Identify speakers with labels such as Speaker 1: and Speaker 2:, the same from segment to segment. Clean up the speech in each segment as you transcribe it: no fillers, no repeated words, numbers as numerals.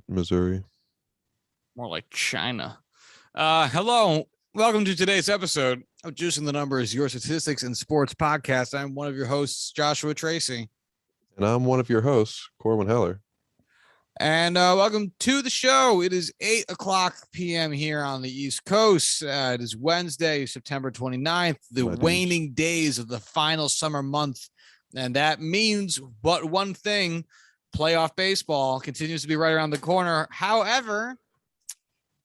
Speaker 1: Missouri.
Speaker 2: More like China. Hello. Welcome to today's episode of Juicing the Numbers, your statistics and sports podcast. I'm one of your hosts, Joshua Tracy.
Speaker 1: And I'm one of your hosts, Corwin Heller.
Speaker 2: And welcome to the show. It is 8 o'clock p.m. here on the East Coast. It is Wednesday, September 29th, the waning days of the final summer month. And that means but one thing: playoff baseball continues to be right around the corner. However,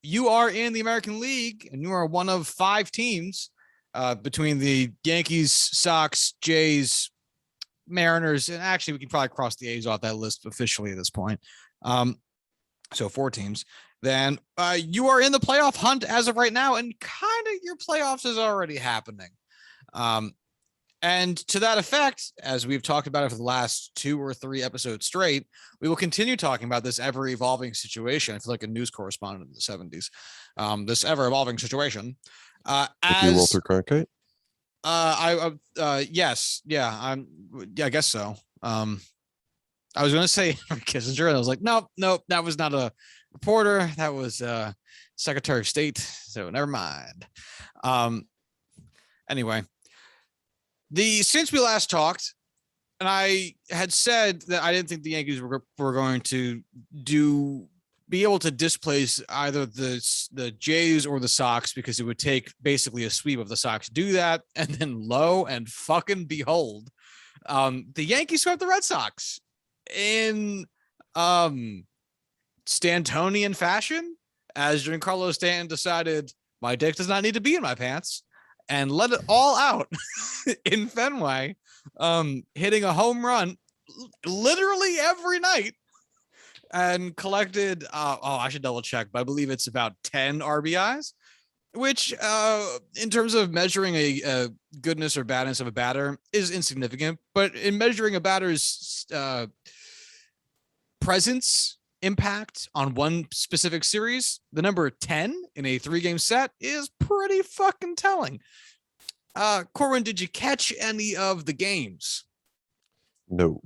Speaker 2: you are in the American League, and you are one of five teams between the Yankees, Sox, Jays, Mariners, and actually we can probably cross the A's off that list officially at this point. So four teams. Then you are in the playoff hunt as of right now, and kind of your playoffs is already happening. And to that effect, as we've talked about it for the last 2 or 3 episodes straight, we will continue talking about this ever-evolving situation. I feel like a news correspondent in the 70s. This ever-evolving situation.
Speaker 1: As Walter Cronkite?
Speaker 2: Yes. Yeah, I guess so. I was going to say Kissinger, and I was like, nope, that was not a reporter. That was Secretary of State. So never mind. Anyway. Since we last talked, and I had said that I didn't think the Yankees were going to be able to displace either the Jays or the Sox, because it would take basically a sweep of the Sox to do that. And then lo and fucking behold, the Yankees swept the Red Sox in Stantonian fashion, as Giancarlo Stanton decided my dick does not need to be in my pants, and let it all out in Fenway, hitting a home run literally every night, and collected, I should double check, but I believe it's about 10 RBIs, which in terms of measuring a goodness or badness of a batter is insignificant. But in measuring a batter's presence, impact on one specific series, the number 10 in a 3-game set is pretty fucking telling. Corwin, did you catch any of the games?
Speaker 1: No,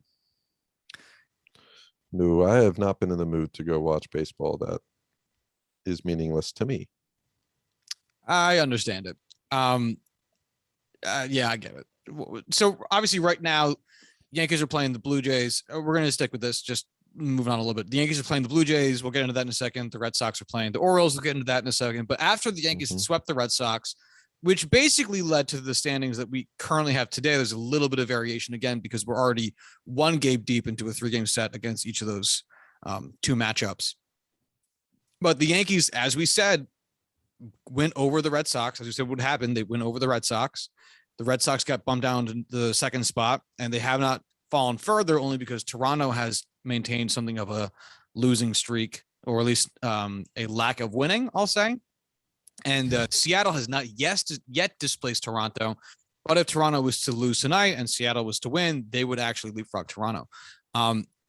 Speaker 1: I have not been in the mood to go watch baseball. That is meaningless to me.
Speaker 2: I understand it. Yeah, I get it. So obviously right now, Yankees are playing the Blue Jays. We're going to stick with this, just moving on a little bit. The Yankees are playing the Blue Jays. We'll get into that in a second. The Red Sox are playing the Orioles. We'll get into that in a second. But after the Yankees swept the Red Sox, which basically led to the standings that we currently have today, there's a little bit of variation again, because we're already one game deep into a 3-game set against each of those 2 matchups. But the Yankees, as we said, went over the Red Sox. As we said would happen, they went over the Red Sox. The Red Sox got bumped down to the second spot, and they have not fallen further, only because Toronto has maintained something of a losing streak, or at least a lack of winning, I'll say. And Seattle has not yet displaced Toronto. But if Toronto was to lose tonight and Seattle was to win, they would actually leapfrog Toronto.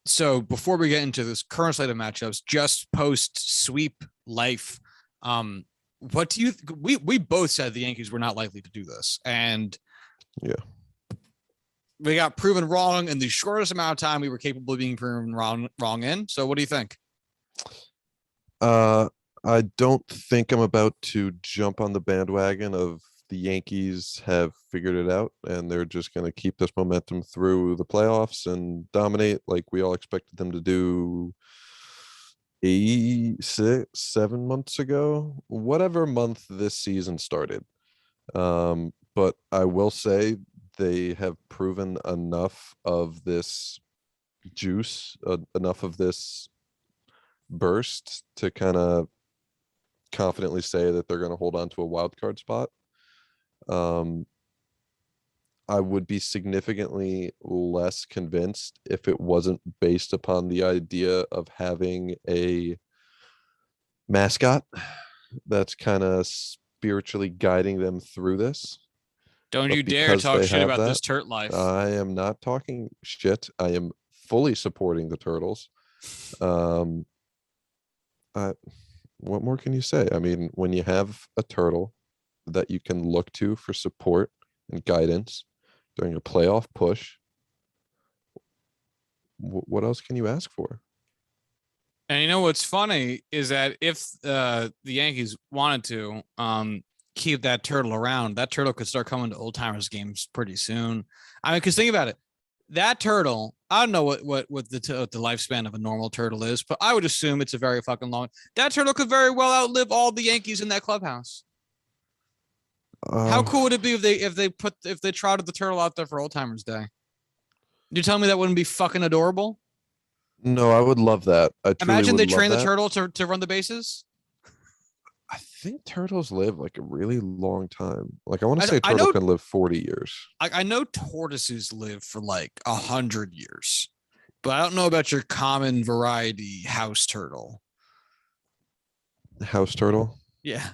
Speaker 2: So before we get into this current slate of matchups, just post sweep life, what do you? We both said the Yankees were not likely to do this, and
Speaker 1: yeah,
Speaker 2: we got proven wrong in the shortest amount of time we were capable of being proven wrong in. So what do you think?
Speaker 1: I don't think I'm about to jump on the bandwagon of the Yankees have figured it out and they're just going to keep this momentum through the playoffs and dominate like we all expected them to do 7 months ago, whatever month this season started. But I will say they have proven enough of this juice, enough of this burst to kind of confidently say that they're going to hold on to a wild card spot. I would be significantly less convinced if it wasn't based upon the idea of having a mascot that's kind of spiritually guiding them through this.
Speaker 2: Don't you dare talk shit about this Turt life.
Speaker 1: I am not talking shit. I am fully supporting the Turtles. What more can you say? I mean, when you have a turtle that you can look to for support and guidance during a playoff push, what else can you ask for?
Speaker 2: And you know what's funny is that if the Yankees wanted to keep that turtle around, that turtle could start coming to old timers games pretty soon. I mean, because think about it, that turtle. I don't know what the lifespan of a normal turtle is, but I would assume it's a very fucking long. That turtle could very well outlive all the Yankees in that clubhouse. How
Speaker 1: Uh,
Speaker 2: cool would it be if they trotted the turtle out there for Old Timers Day? You tell me that wouldn't be fucking adorable?
Speaker 1: no, I would love that. I truly
Speaker 2: Imagine
Speaker 1: would
Speaker 2: they
Speaker 1: love
Speaker 2: train the
Speaker 1: that.
Speaker 2: turtle to run the bases.
Speaker 1: I think turtles live like a really long time. Like I want to say a
Speaker 2: I
Speaker 1: turtle
Speaker 2: know
Speaker 1: can live 40 years.
Speaker 2: I know tortoises live for like 100 years, but I don't know about your common variety house turtle.
Speaker 1: House turtle.
Speaker 2: Yeah.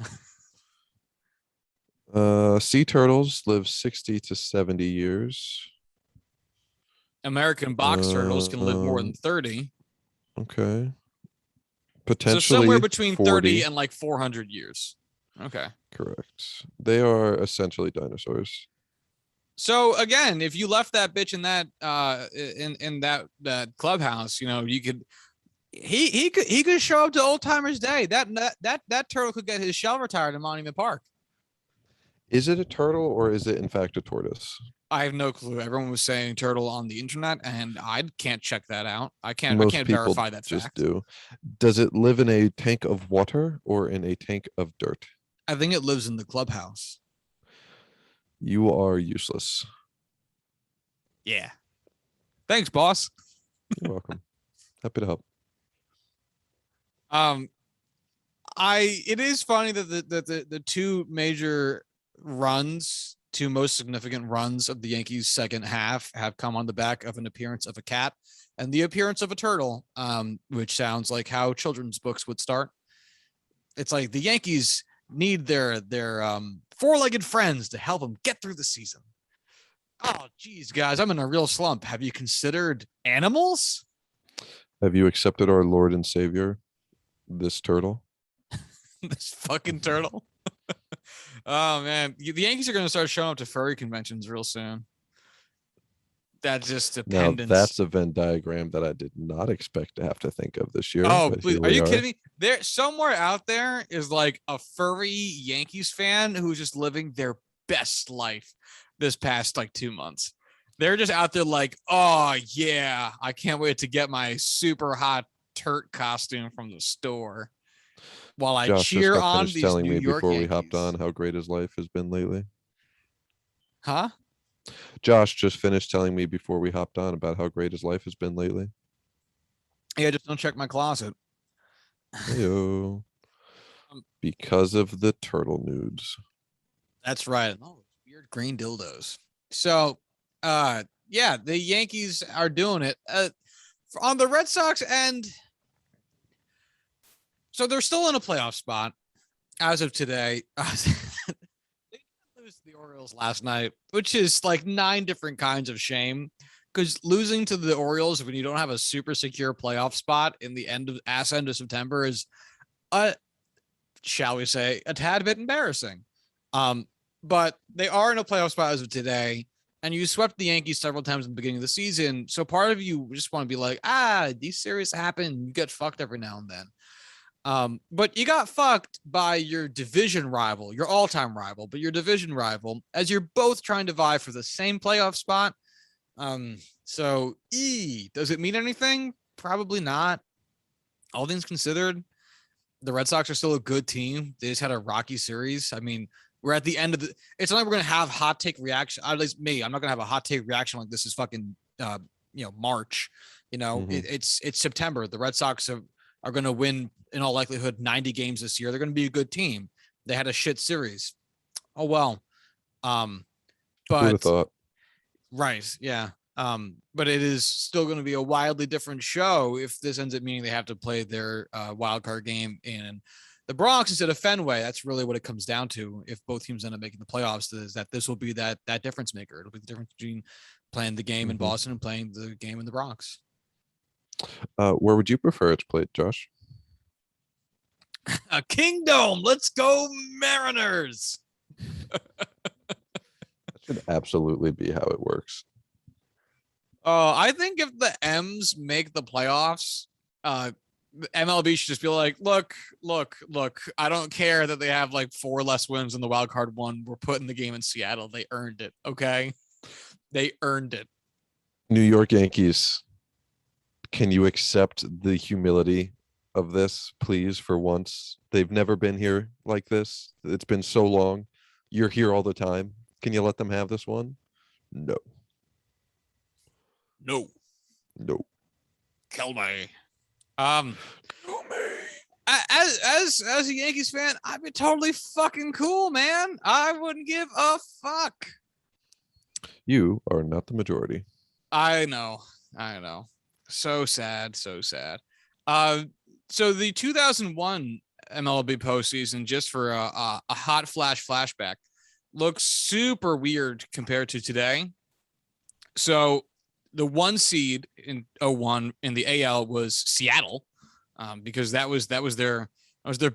Speaker 1: Sea turtles live 60 to 70 years.
Speaker 2: American box turtles can live more than
Speaker 1: Um,
Speaker 2: 30.
Speaker 1: okay.
Speaker 2: So somewhere
Speaker 1: Potentially
Speaker 2: between 30
Speaker 1: 40.
Speaker 2: and like 400 years. Okay.
Speaker 1: Correct. They are essentially dinosaurs.
Speaker 2: So again, if you left that bitch in that in that clubhouse, you could he could show up to Old Timers Day. That turtle could get his shell retired in Monument Park.
Speaker 1: Is it a turtle or is it in fact a tortoise?
Speaker 2: I have no clue. Everyone was saying turtle on the internet, and I can't check that out. I can't. I
Speaker 1: Most
Speaker 2: can't
Speaker 1: people
Speaker 2: verify that
Speaker 1: just
Speaker 2: fact.
Speaker 1: do. Does it live in a tank of water or in a tank of dirt?
Speaker 2: I think it lives in the clubhouse.
Speaker 1: You are useless.
Speaker 2: Yeah. Thanks, boss.
Speaker 1: You're welcome. Happy to help.
Speaker 2: Um, it is funny that the two major runs, two most significant runs of the Yankees' second half have come on the back of an appearance of a cat and the appearance of a turtle, which sounds like how children's books would start. It's like the Yankees need their four-legged friends to help them get through the season. Oh, geez, guys, I'm in a real slump. Have you considered animals?
Speaker 1: Have you accepted our Lord and Savior, this turtle?
Speaker 2: This fucking turtle. Oh man, the Yankees are going to start showing up to furry conventions real soon. That's just
Speaker 1: Now,
Speaker 2: dependence.
Speaker 1: that's a Venn diagram that I did not expect to have to think of this year,
Speaker 2: Oh,
Speaker 1: but
Speaker 2: please,
Speaker 1: here
Speaker 2: are
Speaker 1: we
Speaker 2: you
Speaker 1: are.
Speaker 2: kidding me? There, somewhere out there is like a furry Yankees fan who's just living their best life this past like 2 months. They're just out there like, oh yeah, I can't wait to get my super hot Turt costume from the store while I
Speaker 1: Josh just
Speaker 2: cheer
Speaker 1: got
Speaker 2: on
Speaker 1: finished
Speaker 2: these
Speaker 1: telling
Speaker 2: New
Speaker 1: me
Speaker 2: York
Speaker 1: before we hopped
Speaker 2: Yankees.
Speaker 1: on how great his life has been lately.
Speaker 2: Huh?
Speaker 1: Josh just finished telling me before we hopped on about how great his life has been lately.
Speaker 2: Yeah, just don't check my closet.
Speaker 1: Heyo.
Speaker 2: Um,
Speaker 1: Because of the turtle nudes.
Speaker 2: That's right. Oh, weird green dildos. So, yeah, the Yankees are doing it. On the Red Sox end, so they're still in a playoff spot as of today. They lose to the Orioles last night, which is like 9 different kinds of shame. Because losing to the Orioles when you don't have a super secure playoff spot in the end of September is shall we say, a tad bit embarrassing. Um, but they are in a playoff spot as of today, and you swept the Yankees several times in the beginning of the season. So part of you just want to be like, these series happen. You get fucked every now and then. But you got fucked by your division rival, your all-time rival, but your division rival, as you're both trying to vie for the same playoff spot. So does it mean anything? Probably not. All things considered, the Red Sox are still a good team. They just had a rocky series. I mean, we're at the end of the. It's not like we're gonna have hot take reaction. At least me, I'm not gonna have a hot take reaction like this is fucking, March. It's September. The Red Sox are gonna win in all likelihood 90 games this year. They're gonna be a good team. They had a shit series. Oh well.
Speaker 1: Who would have
Speaker 2: But
Speaker 1: thought?
Speaker 2: right, yeah. But it is still going to be a wildly different show if this ends up meaning they have to play their wild card game in the Bronx instead of Fenway. That's really what it comes down to. If both teams end up making the playoffs, is that this will be that difference maker. It'll be the difference between playing the game in
Speaker 1: Mhm.
Speaker 2: Boston and playing the game in the Bronx.
Speaker 1: Where would you prefer it to play, Josh?
Speaker 2: A Kingdom. Let's go Mariners.
Speaker 1: That should absolutely be how it works.
Speaker 2: I think if the M's make the playoffs, MLB should just be like, look. I don't care that they have like 4 less wins in the wild card one. We're putting the game in Seattle. They earned it. Okay, they earned it.
Speaker 1: New York Yankees, can you accept the humility of this, please, for once? They've never been here like this. It's been so long. You're here all the time. Can you let them have this one? No.
Speaker 2: No,
Speaker 1: No.
Speaker 2: kill me. Um, as a Yankees fan, I'd be totally fucking cool, man. I wouldn't give a fuck.
Speaker 1: You are not the majority.
Speaker 2: I know. So sad. So the 2001 MLB postseason, just for a hot flashback, looks super weird compared to today. So the 1 seed in 01 in the AL was Seattle, because that was their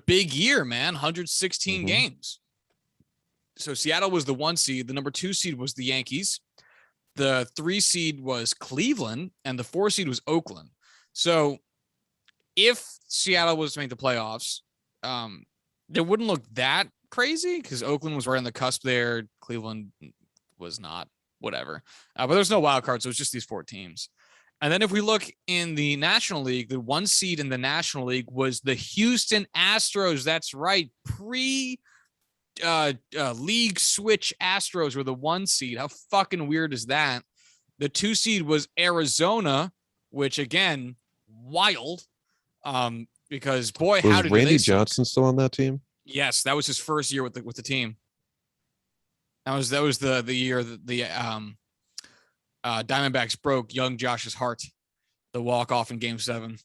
Speaker 2: big year, man. 116 games. So Seattle was the 1 seed. The number 2 seed was the Yankees. The 3 seed was Cleveland, and the 4 seed was Oakland. So if Seattle was to make the playoffs, they wouldn't look that crazy because Oakland was right on the cusp there. Cleveland was not, whatever. But there's no wild card, so it's just these 4 teams. And then if we look in the National League, the 1 seed in the National League was the Houston Astros. That's right. League switch Astros were the 1 seed. How fucking weird is that? The 2 seed was Arizona, which again, wild. Because boy, how did
Speaker 1: Randy Johnson still on that team?
Speaker 2: Yes, that was his first year with the team. That was the year that the Diamondbacks broke young Josh's heart, the walk off in Game 7.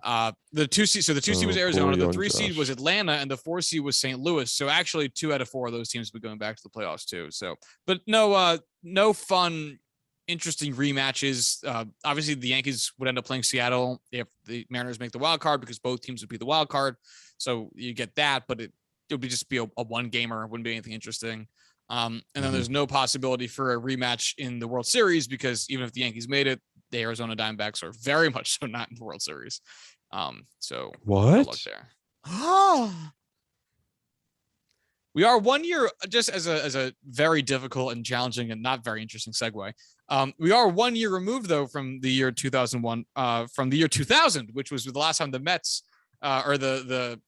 Speaker 2: The 2 seed, so the 2 seed was Arizona, the 3 seed was Atlanta, and the 4 seed was St. Louis. So actually 2 out of 4 of those teams will be going back to the playoffs too. So, but no fun, interesting rematches. Obviously the Yankees would end up playing Seattle if the Mariners make the wild card, because both teams would be the wild card. So you get that, but it would just be a 1 gamer. It wouldn't be anything interesting. And then there's no possibility for a rematch in the World Series, because even if the Yankees made it, the Arizona Diamondbacks are very much so not in the World Series. So
Speaker 1: what?
Speaker 2: Look there. We are 1 year, just as a very difficult and challenging and not very interesting segue. We are 1 year removed though from the year 2001, from the year 2000, which was the last time the Mets, or the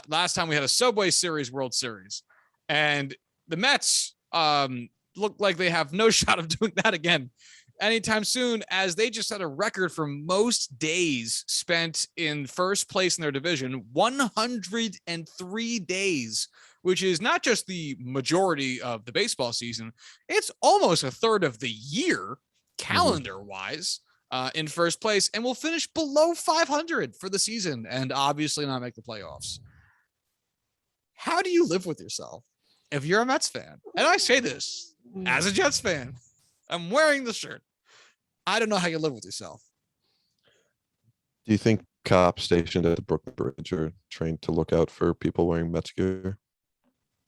Speaker 2: last time we had a Subway Series World Series, and the Mets look like they have no shot of doing that again anytime soon, as they just had a record for most days spent in first place in their division, 103 days, which is not just the majority of the baseball season, it's almost a third of the year calendar wise, in first place, and will finish below 500 for the season and obviously not make the playoffs. How do you live with yourself if you're a Mets fan? And I say this as a Jets fan. I'm wearing the shirt. I don't know how you live with yourself.
Speaker 1: Do you think cops stationed at the Brooklyn Bridge are trained to look out for people wearing Mets gear?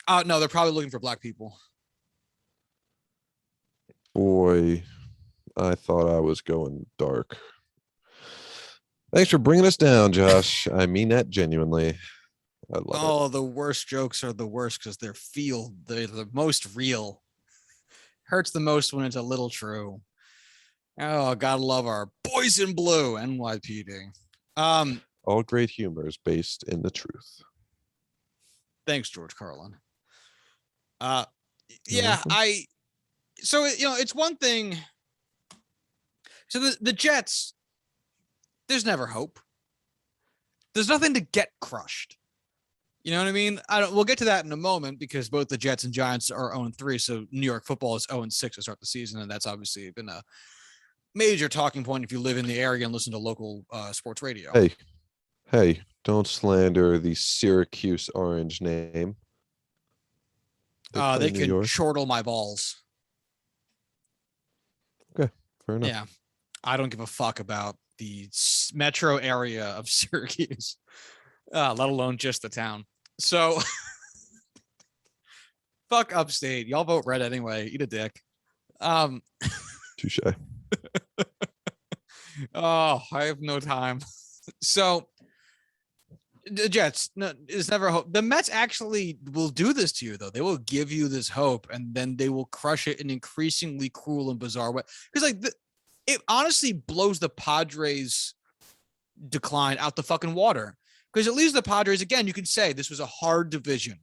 Speaker 2: No, they're probably looking for black people.
Speaker 1: Boy, I thought I was going dark. Thanks for bringing us down, Josh. I mean that genuinely. I love it.
Speaker 2: The worst jokes are the worst because they're the most real. Hurts the most when it's a little true. Oh, gotta love our boys in blue, NYPD.
Speaker 1: All great humor is based in the truth.
Speaker 2: Thanks, George Carlin. So it's one thing. So the Jets, there's never hope. There's nothing to get crushed. You know what I mean? We'll get to that in a moment, because both the Jets and Giants are 0-3. So New York football is 0-6 to start the season. And that's obviously been a major talking point if you live in the area and listen to local sports radio.
Speaker 1: Hey, don't slander the Syracuse Orange name.
Speaker 2: They can chortle my balls.
Speaker 1: Okay, fair enough.
Speaker 2: Yeah, I don't give a fuck about the metro area of Syracuse, let alone just the town. So fuck upstate. Y'all vote red anyway. Eat a dick.
Speaker 1: Touche.
Speaker 2: Oh, I have no time. So The Jets, no, it's never hope. The Mets actually will do this to you, though. They will give you this hope, and then they will crush it in increasingly cruel and bizarre way. Because it honestly blows the Padres' decline out the fucking water. Because at least the Padres, again, you can say this was a hard division.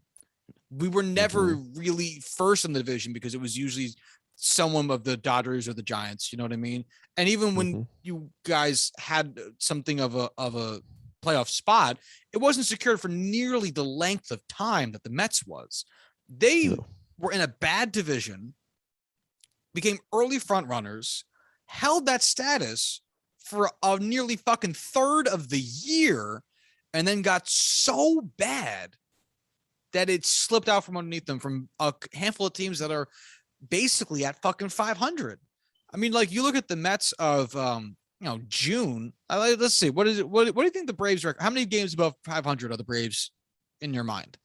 Speaker 2: We were never really first in the division because it was usually someone of the Dodgers or the Giants. You know what I mean? And even when you guys had something of a playoff spot, it wasn't secured for nearly the length of time that the Mets was. They were in a bad division, became early front runners, held that status for a nearly fucking third of the year, and then got so bad that it slipped out from underneath them from a handful of teams that are basically at fucking 500. I mean, like you look at the Mets of June. Let's see, what is it? What do you think the Braves record? How many games above 500 are the Braves in your mind?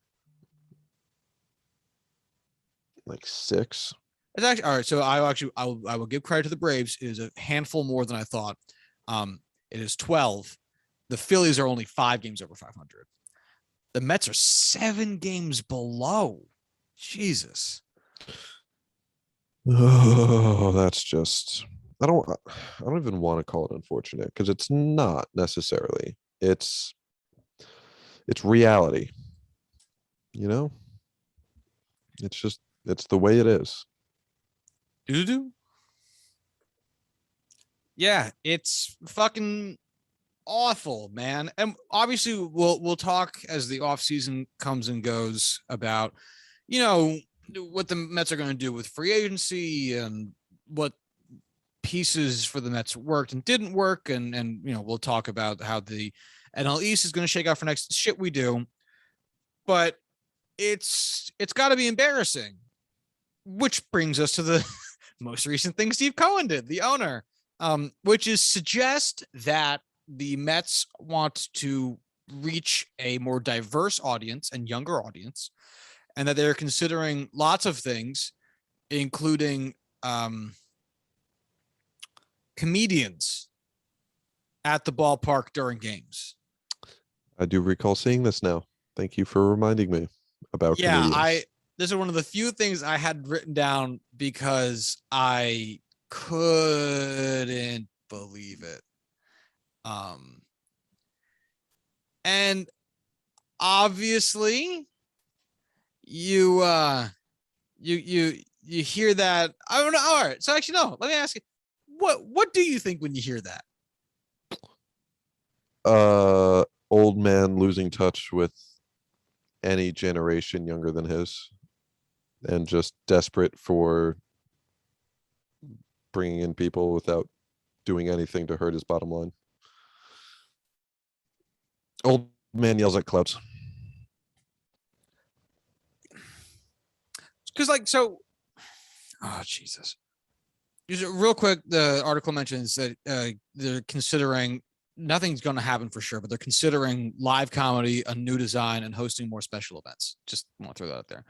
Speaker 1: Like 6.
Speaker 2: It's actually all right. So I will give credit to the Braves. It is a handful more than I thought. It is 12. The Phillies are only 5 games over 500. The Mets are 7 games below. Jesus.
Speaker 1: Oh, that's just I don't even want to call it unfortunate because it's not necessarily. It's reality. You know? It's the way it is.
Speaker 2: Do. Yeah, it's fucking awful, man. And obviously we'll talk as the offseason comes and goes about, what the Mets are going to do with free agency and what pieces for the Mets worked and didn't work. And we'll talk about how the NL East is going to shake out for next shit we do. But it's got to be embarrassing, which brings us to the most recent thing Steve Cohen did, the owner, which is suggest that the Mets want to reach a more diverse audience and younger audience, and that they're considering lots of things, including comedians at the ballpark during games.
Speaker 1: I do recall seeing this now. Thank you for reminding me about comedians.
Speaker 2: This is one of the few things I had written down because I couldn't believe it. And obviously you hear that. I don't know. All right. So actually, no, let me ask you, what do you think when you hear that?
Speaker 1: Old man losing touch with any generation younger than his and just desperate for bringing in people without doing anything to hurt his bottom line. Old man yells at clouds.
Speaker 2: Because oh Jesus. Real quick, the article mentions that they're considering, nothing's going to happen for sure, but they're considering live comedy, a new design, and hosting more special events. Just want to throw that out there.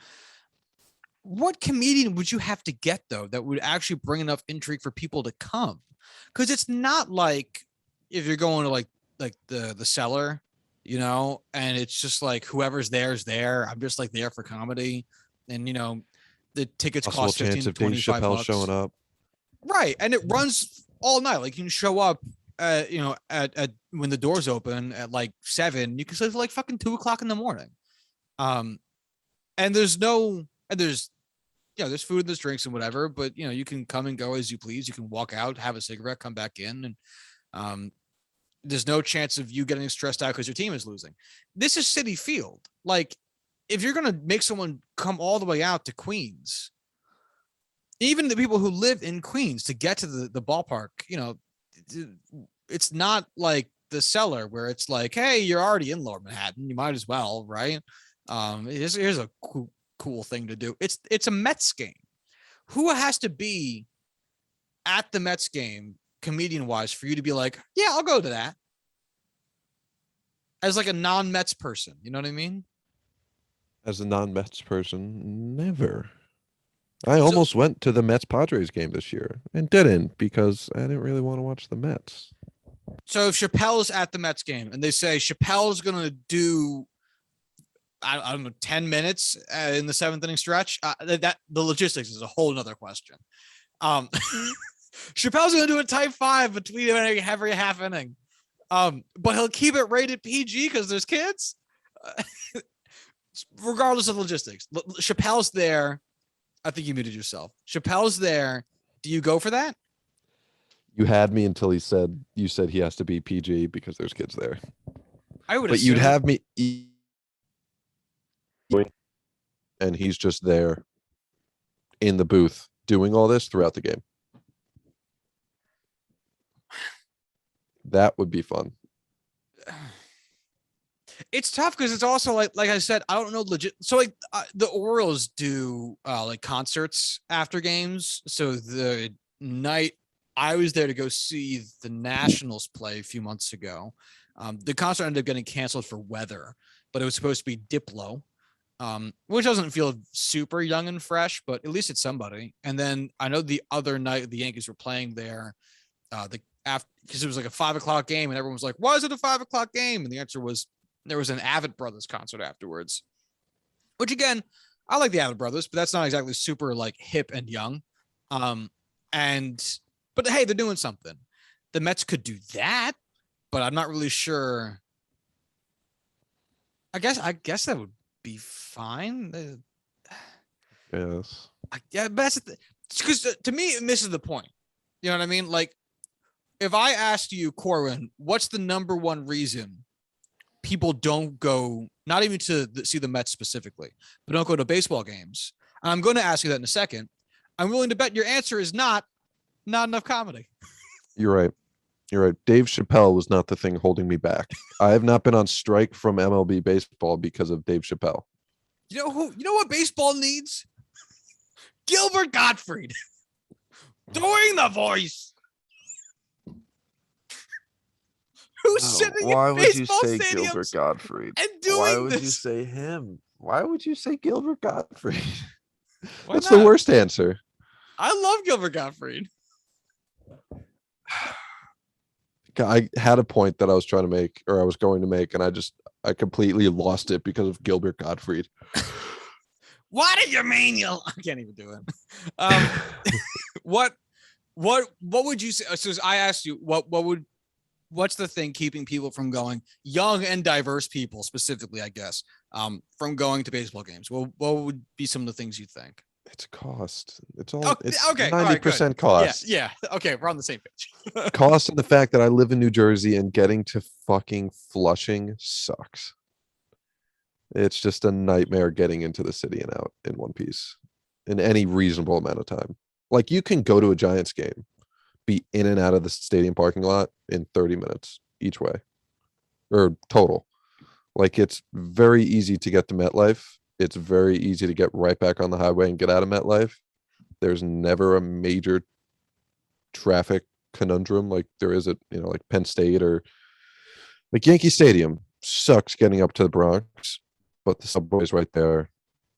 Speaker 2: What comedian would you have to get, though, that would actually bring enough intrigue for people to come? Because it's not like if you're going to like the Cellar, and it's just like whoever's there is there. I'm just like there for comedy, and the tickets cost 15 to 25
Speaker 1: Chappelle
Speaker 2: bucks.
Speaker 1: showing up.
Speaker 2: Right, and it runs all night. Like you can show up, at when the doors open at like 7. You can stay till like fucking 2:00 in the morning. And there's food, there's drinks and whatever, but you can come and go as you please. You can walk out, have a cigarette, come back in, and there's no chance of you getting stressed out because your team is losing. This is Citi Field. Like, if you're gonna make someone come all the way out to Queens, even the people who live in Queens to get to the ballpark, it's not like the Cellar where it's like, hey, you're already in Lower Manhattan, you might as well, right? Here's a cool thing to do. It's a Mets game. Who has to be at the Mets game, comedian wise, for you to be like, yeah, I'll go to that, as like a non-Mets person? You know what I mean?
Speaker 1: As a non-Mets person, never. I almost went to the Mets Padres game this year and didn't because I didn't really want to watch the Mets.
Speaker 2: So if Chappelle's at the Mets game and they say Chappelle's going to do, I don't know, 10 minutes in the 7th inning stretch, that the logistics is a whole nother question. Chappelle's going to do a type 5 between every half inning. But he'll keep it rated PG because there's kids. Regardless of logistics, Chappelle's there. I think you muted yourself. Chappelle's there. Do you go for that?
Speaker 1: You had me until you said he has to be PG because there's kids there.
Speaker 2: I would,
Speaker 1: but you'd have me, and he's just there in the booth doing all this throughout the game. That would be fun.
Speaker 2: It's tough because it's also like I said, I don't know legit. So like the Orioles do like concerts after games. So the night I was there to go see the Nationals play a few months ago, the concert ended up getting canceled for weather, but it was supposed to be Diplo, which doesn't feel super young and fresh, but at least it's somebody. And then I know the other night the Yankees were playing there, because it was like a 5:00 game, and everyone was like, "Why is it a 5:00 game?" And the answer was there was an Avett Brothers concert afterwards. Which again, I like the Avett Brothers, but that's not exactly super like hip and young. But hey, they're doing something. The Mets could do that, but I'm not really sure. I guess that would be fine.
Speaker 1: Yes.
Speaker 2: Yeah, that's because to me it misses the point. You know what I mean? Like, if I asked you, Corwin, what's the number one reason people don't go, not even to see the Mets specifically, but don't go to baseball games? And I'm going to ask you that in a second. I'm willing to bet your answer is not enough comedy.
Speaker 1: You're right. You're right. Dave Chappelle was not the thing holding me back. I have not been on strike from MLB baseball because of Dave Chappelle.
Speaker 2: You know what baseball needs? Gilbert Gottfried doing the voice. Who's sitting in baseball stadiums
Speaker 1: Gilbert Gottfried?
Speaker 2: And doing
Speaker 1: Why would
Speaker 2: this?
Speaker 1: you say him? Why would you say Gilbert Gottfried?
Speaker 2: That's
Speaker 1: the worst answer.
Speaker 2: I love Gilbert Gottfried.
Speaker 1: I had a point that I was trying to make, or I was going to make, and I completely lost it because of Gilbert Gottfried.
Speaker 2: What did you mean? I can't even do it. What would you say? So I asked you, what's the thing keeping people from going, young and diverse people specifically, I guess, from going to baseball games? Well, what would be some of the things you think?
Speaker 1: It's cost. It's all. It's
Speaker 2: okay.
Speaker 1: 90% cost.
Speaker 2: Yeah. Okay, we're on the same page.
Speaker 1: Cost and the fact that I live in New Jersey and getting to fucking Flushing sucks. It's just a nightmare getting into the city and out in one piece in any reasonable amount of time. Like, you can go to a Giants game, be in and out of the stadium parking lot in 30 minutes each way, or total. Like, it's very easy to get to MetLife. It's very easy to get right back on the highway and get out of MetLife. There's never a major traffic conundrum like there is at, like Penn State or like Yankee Stadium. Sucks getting up to the Bronx, but the subway's right there,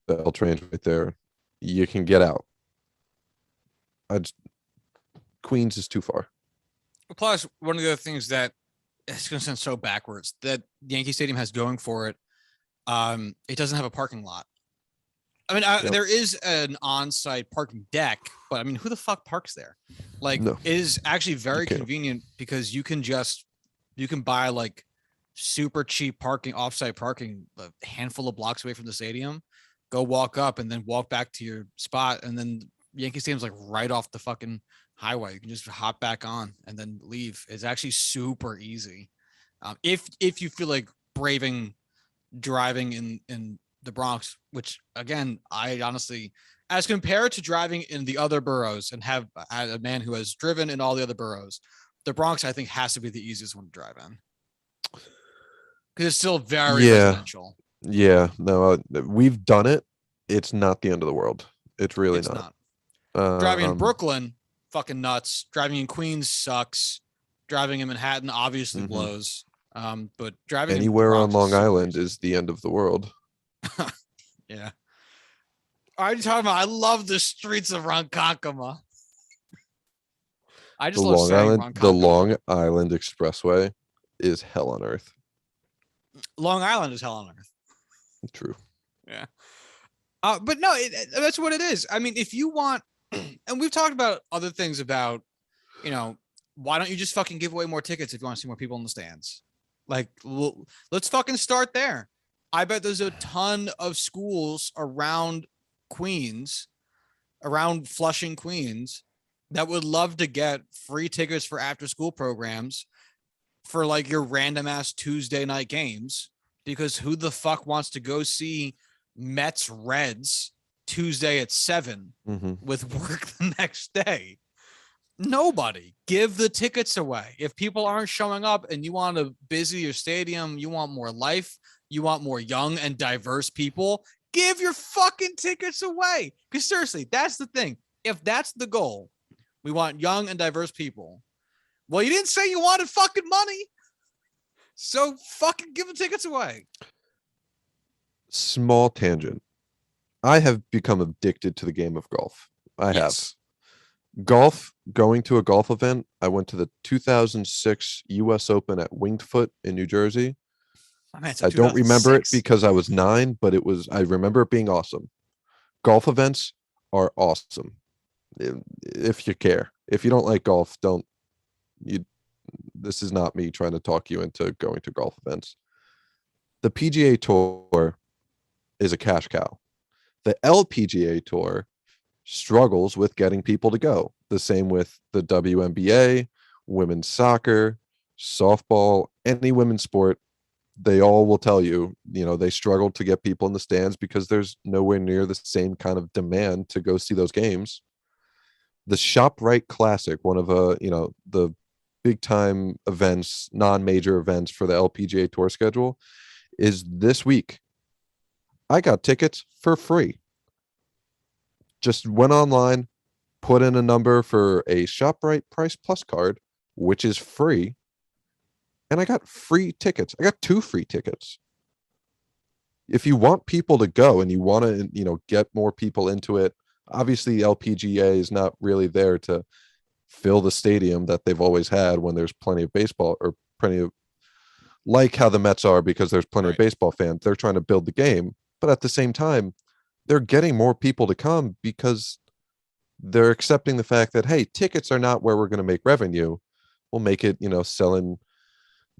Speaker 1: the L train's right there. You can get out. Queens is too far.
Speaker 2: Plus, one of the other things that it's going to sound so backwards that Yankee Stadium has going for it, it doesn't have a parking lot. I mean, there is an on-site parking deck, but I mean, who the fuck parks there? Like, it is actually very convenient because you can buy like super cheap parking, off-site parking, a handful of blocks away from the stadium, go walk up and then walk back to your spot. And then Yankee Stadium's like right off the fucking highway. You can just hop back on and then leave. It's actually super easy. If you feel like braving driving in the Bronx, which again, I honestly, as compared to driving in the other boroughs and have a man who has driven in all the other boroughs, the Bronx, I think, has to be the easiest one to drive in. Because it's still very residential.
Speaker 1: Yeah, no, we've done it. It's not the end of the world. It's really not.
Speaker 2: Driving in Brooklyn, fucking nuts. Driving in Queens sucks. Driving in Manhattan obviously blows. But driving
Speaker 1: anywhere on Long Island is the end of the world.
Speaker 2: Yeah. All right, talking about, I love the streets of Ronkonkoma. I
Speaker 1: The
Speaker 2: just love
Speaker 1: Long
Speaker 2: saying
Speaker 1: Island, the
Speaker 2: Ronkonkoma.
Speaker 1: Long Island Expressway is hell on earth.
Speaker 2: Long Island is hell on earth.
Speaker 1: True.
Speaker 2: Yeah. But no, that's what it is. I mean, if you want, and we've talked about other things about, why don't you just fucking give away more tickets if you want to see more people in the stands? Like, let's fucking start there. I bet there's a ton of schools around Queens, around Flushing, Queens, that would love to get free tickets for after school programs for like your random ass Tuesday night games, because who the fuck wants to go see Mets Reds Tuesday at 7 with work the next day? Nobody. Give the tickets away. If people aren't showing up and you want to busy your stadium, you want more life, you want more young and diverse people, give your fucking tickets away. Because seriously, that's the thing. If that's the goal, we want young and diverse people. Well, you didn't say you wanted fucking money. So fucking give the tickets away.
Speaker 1: Small tangent. I have become addicted to the game of golf. I have. Golf, going to a golf event. I went to the 2006 US Open at Winged Foot in New Jersey. I don't remember it because I was 9, but I remember it being awesome. Golf events are awesome. If you care. If you don't like golf, this is not me trying to talk you into going to golf events. The PGA Tour is a cash cow. The LPGA Tour struggles with getting people to go. The same with the WNBA, women's soccer, softball, any women's sport. They all will tell you, they struggle to get people in the stands because there's nowhere near the same kind of demand to go see those games. The ShopRite Classic, one of the big time events, non-major events for the LPGA Tour schedule, is this week. I got tickets for free. Just went online, put in a number for a ShopRite Price Plus card, which is free, and I got free tickets. I got 2 free tickets. If you want people to go and you want to, get more people into it, obviously LPGA is not really there to fill the stadium that they've always had when there's plenty of baseball, or plenty of, like how the Mets are, because there's plenty of baseball fans. They're trying to build the game, but at the same time, they're getting more people to come because they're accepting the fact that, hey, tickets are not where we're going to make revenue. We'll make it, selling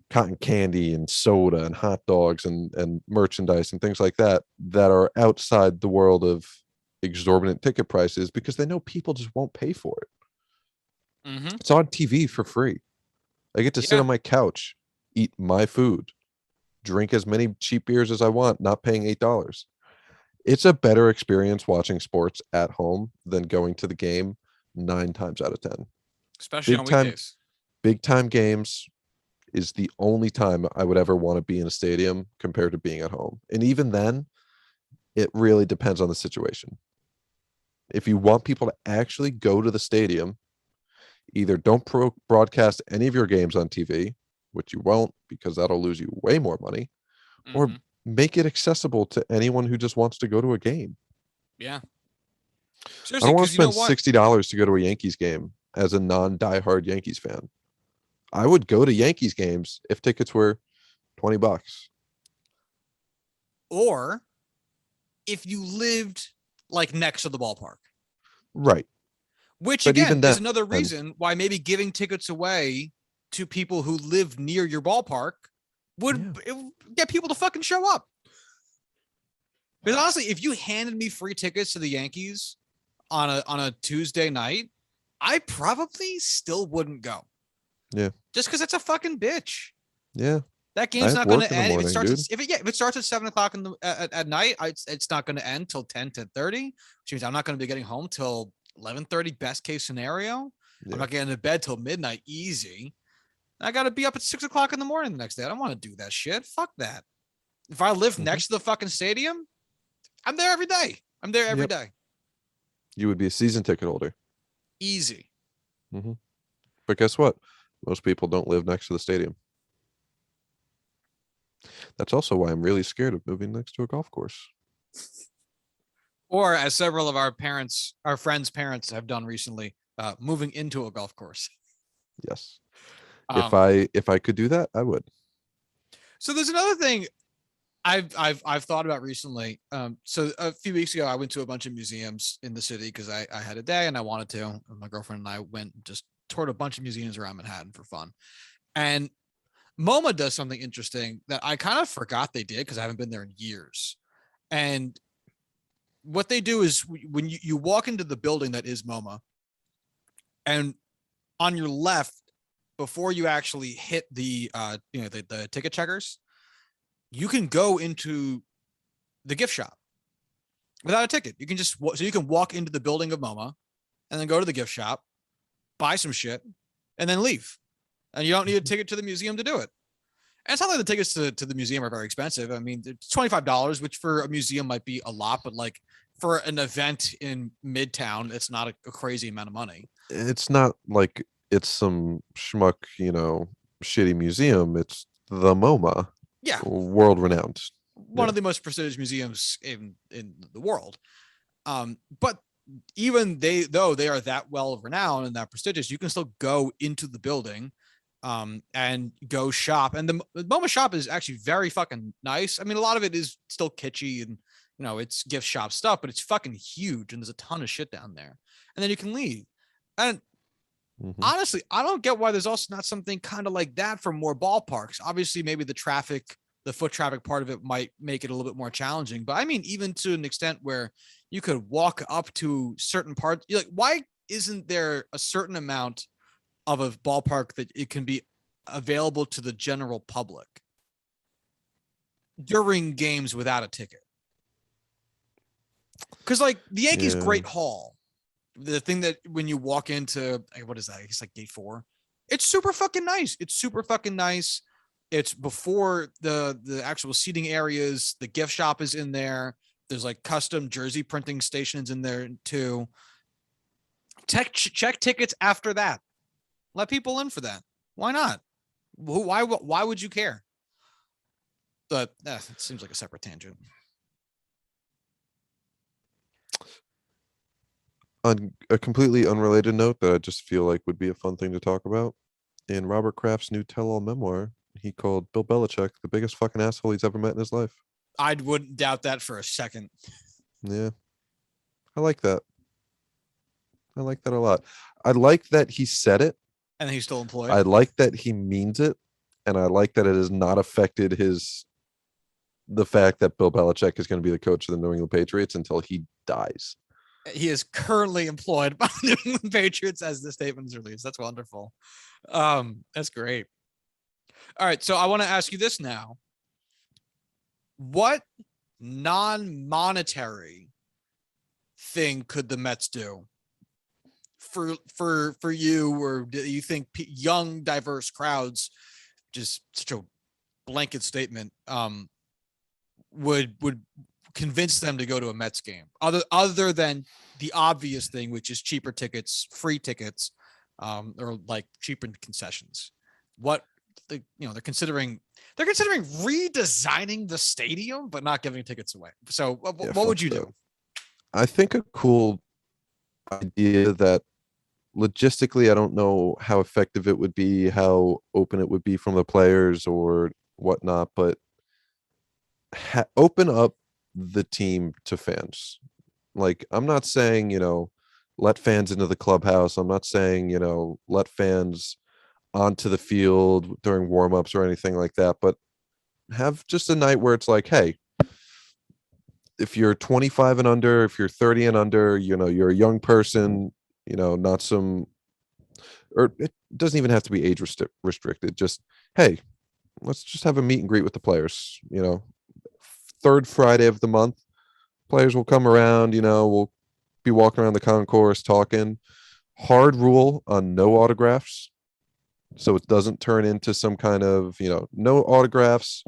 Speaker 1: cotton candy and soda and hot dogs and merchandise and things like that are outside the world of exorbitant ticket prices, because they know people just won't pay for it. It's on TV for free. I get to sit on my couch, eat my food, drink as many cheap beers as I want, not paying $8. It's a better experience watching sports at home than going to the game 9 times out of 10.
Speaker 2: Especially on weekdays.
Speaker 1: Big time games is the only time I would ever want to be in a stadium compared to being at home. And even then, it really depends on the situation. If you want people to actually go to the stadium, either don't broadcast any of your games on TV, which you won't because that'll lose you way more money, or make it accessible to anyone who just wants to go to a game.
Speaker 2: Yeah.
Speaker 1: Seriously, I don't want to spend $60 to go to a Yankees game as a non-diehard Yankees fan. I would go to Yankees games if tickets were $20.
Speaker 2: Or if you lived like next to the ballpark.
Speaker 1: Right.
Speaker 2: Which, but again, is another reason why maybe giving tickets away to people who live near your ballpark would get people to fucking show up. Because honestly, if you handed me free tickets to the Yankees on a Tuesday night, I probably still wouldn't go.
Speaker 1: Yeah.
Speaker 2: Just because it's a fucking bitch.
Speaker 1: Yeah.
Speaker 2: That game's not going to end. If it starts at 7 o'clock at night, it's not going to end till 10, 10:30, which means I'm not going to be getting home till 11:30, best case scenario. Yeah. I'm not getting to bed till midnight, easy. I got to be up at 6 o'clock in the morning the next day. I don't want to do that shit. Fuck that. If I live next to the fucking stadium, I'm there every day. I'm there every day.
Speaker 1: You would be a season ticket holder.
Speaker 2: Easy.
Speaker 1: But guess what? Most people don't live next to the stadium. That's also why I'm really scared of moving next to a golf course.
Speaker 2: Or, as several of our friends' parents have done recently, moving into a golf course.
Speaker 1: Yes.
Speaker 2: Um,
Speaker 1: If I could do that, I would.
Speaker 2: so there's another thing I've thought about recently. So a few weeks ago, I went to a bunch of museums in the city because I had a day and I wanted to. My girlfriend and I went and just toured a bunch of museums around Manhattan for fun. And MoMA does something interesting that I kind of forgot they did because I haven't been there in years. And what they do is when you walk into the building that is MoMA, and on your left, before you actually hit the ticket checkers, you can go into the gift shop without a ticket. You can just so you can walk into the building of MoMA and then go to the gift shop, buy some shit, and then leave. And you don't need a ticket to the museum to do it. And it's not like the tickets to the museum are very expensive. I mean, it's $25, which for a museum might be a lot, but like for an event in Midtown, it's not a crazy amount of money.
Speaker 1: It's not like it's some schmuck, shitty museum. It's the MoMA,
Speaker 2: Yeah,
Speaker 1: world renowned.
Speaker 2: one
Speaker 1: Yeah.
Speaker 2: of the most prestigious museums in the world. But even though they are that well renowned and that prestigious, you can still go into the building and go shop. And the MoMA shop is actually very fucking nice. I mean, a lot of it is still kitschy and it's gift shop stuff, but it's fucking huge and there's a ton of shit down there. And then you can leave. And
Speaker 1: Mhm.
Speaker 2: honestly, I don't get why there's also not something kind of like that for more ballparks. Obviously, maybe the foot traffic part of it might make it a little bit more challenging. But I mean, even to an extent where you could walk up to certain parts, like, why isn't there a certain amount of a ballpark that it can be available to the general public during games without a ticket? Because like the Yankees
Speaker 1: Yeah.
Speaker 2: Great Hall, the thing that when you walk into what is that? It's like gate 4. It's super fucking nice. It's super fucking nice. It's before the actual seating areas. The gift shop is in there. There's like custom jersey printing stations in there too. Check tickets after that. Let people in for that. Why not? Why would you care? But it seems like a separate tangent.
Speaker 1: On a completely unrelated note that I just feel like would be a fun thing to talk about, in Robert Kraft's new tell-all memoir, he called Bill Belichick the biggest fucking asshole he's ever met in his life.
Speaker 2: I wouldn't doubt that for a second.
Speaker 1: Yeah, I like that. I like that a lot. I like that he said it.
Speaker 2: And he's still
Speaker 1: I
Speaker 2: employed.
Speaker 1: like that he means it, and I like that it has not affected the fact that Bill Belichick is going to be the coach of the New England Patriots until he dies.
Speaker 2: He is currently employed by the New England Patriots as the statement is released. That's wonderful. That's great. All right, so I want to ask you this now. What non-monetary thing could the Mets do for you, or do you think young, diverse crowds, just such a blanket statement, would convince them to go to a Mets game other than the obvious thing, which is cheaper tickets, free tickets, or like cheaper concessions? What they're considering redesigning the stadium, but not giving tickets away. So
Speaker 1: Yeah,
Speaker 2: what would
Speaker 1: fuck
Speaker 2: you
Speaker 1: that.
Speaker 2: do?
Speaker 1: I think a cool idea that logistically, I don't know how effective it would be, how open it would be from the players or whatnot, but open up the team to fans. Like, I'm not saying, let fans into the clubhouse. I'm not saying, let fans onto the field during warmups or anything like that, but have just a night where it's like, hey, if you're 25 and under, if you're 30 and under, you're a young person, not some, or it doesn't even have to be age restricted. Just, hey, let's just have a meet and greet with the players. Third Friday of the month, players will come around. We'll be walking around the concourse talking. Hard rule on no autographs, so it doesn't turn into some kind of no autographs.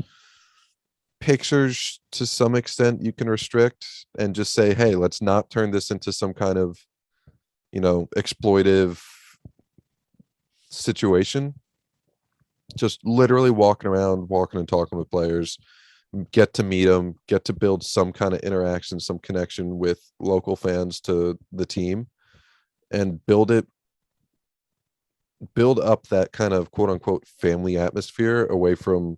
Speaker 1: Pictures to some extent you can restrict and just say, hey, let's not turn this into some kind of exploitive situation. Just literally walking around, walking and talking with players, get to meet them, get to build some kind of interaction, some connection with local fans to the team, and build it build up that kind of quote unquote family atmosphere away from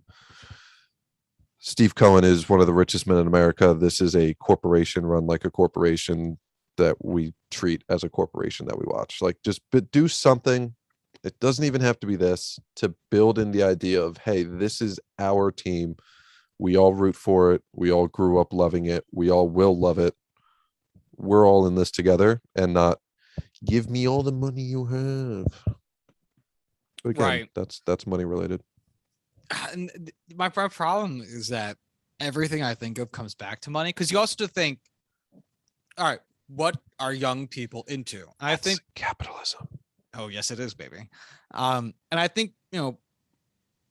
Speaker 1: Steve Cohen is one of the richest men in America. This is a corporation run like a corporation that we treat as a corporation that we watch. Like just do something. It doesn't even have to be this to build in the idea of, hey, this is our team. We all root for it. We all grew up loving it. We all will love it. We're all in this together, and not give me all the money you have. But again,
Speaker 2: Right.
Speaker 1: that's money related.
Speaker 2: And my problem is that everything I think of comes back to money, because you also have to think, all right, what are young people into? And I think
Speaker 1: capitalism.
Speaker 2: Oh, yes, it is, baby. And I think,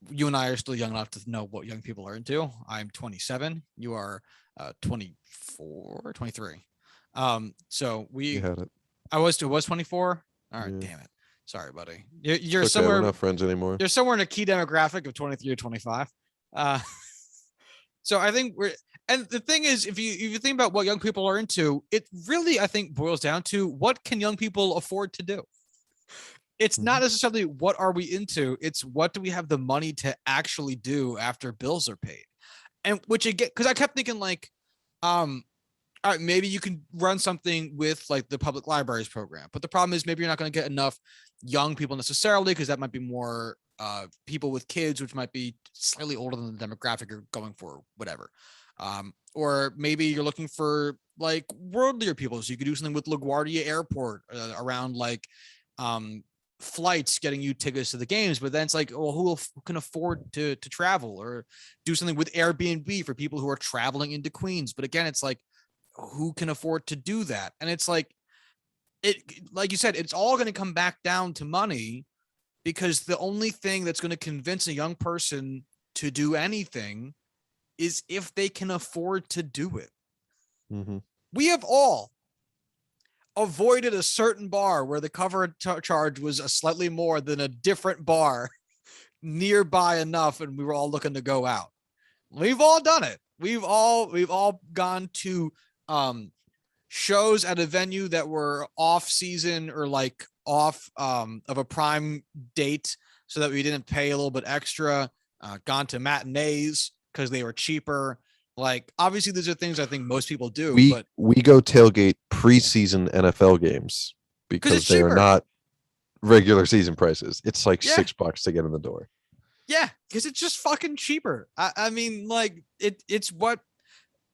Speaker 2: you and I are still young enough to know what young people are into. I'm 27. You are 24, 23. So
Speaker 1: You had it.
Speaker 2: I was 24. All right,
Speaker 1: Yeah.
Speaker 2: damn it. Sorry, buddy. You're
Speaker 1: It's okay. We're
Speaker 2: somewhere,
Speaker 1: not friends anymore.
Speaker 2: you're somewhere in a key demographic of 23 or 25. Uh, so I think and the thing is, if you think about what young people are into, it really, I think, boils down to what can young people afford to do? It's not necessarily what are we into, it's what do we have the money to actually do after bills are paid. And which again, because I kept thinking like, all right, maybe you can run something with like the public libraries program, but the problem is maybe you're not going to get enough young people necessarily, because that might be more people with kids, which might be slightly older than the demographic you're going for, whatever. Or maybe you're looking for like worldlier people, so you could do something with LaGuardia Airport around like flights getting you tickets to the games. But then it's like, well, who can afford to travel? Or do something with Airbnb for people who are traveling into Queens. But again, it's like, who can afford to do that? And it's like, like you said, it's all going to come back down to money, because the only thing that's going to convince a young person to do anything is if they can afford to do it.
Speaker 1: Mm-hmm.
Speaker 2: We have all avoided a certain bar where the cover charge was a slightly more than a different bar nearby enough, and we were all looking to go out. We've all done it. We've all gone to shows at a venue that were off season or like off of a prime date, so that we didn't pay a little bit extra. Gone to matinees because they were cheaper. Like, obviously, these are things I think most people do,
Speaker 1: We
Speaker 2: but
Speaker 1: we go tailgate preseason NFL games
Speaker 2: because it's
Speaker 1: because they are
Speaker 2: cheaper.
Speaker 1: not regular season prices. It's like
Speaker 2: Yeah,
Speaker 1: $6 to get in the door.
Speaker 2: yeah, because it's just fucking cheaper. I mean, like it's what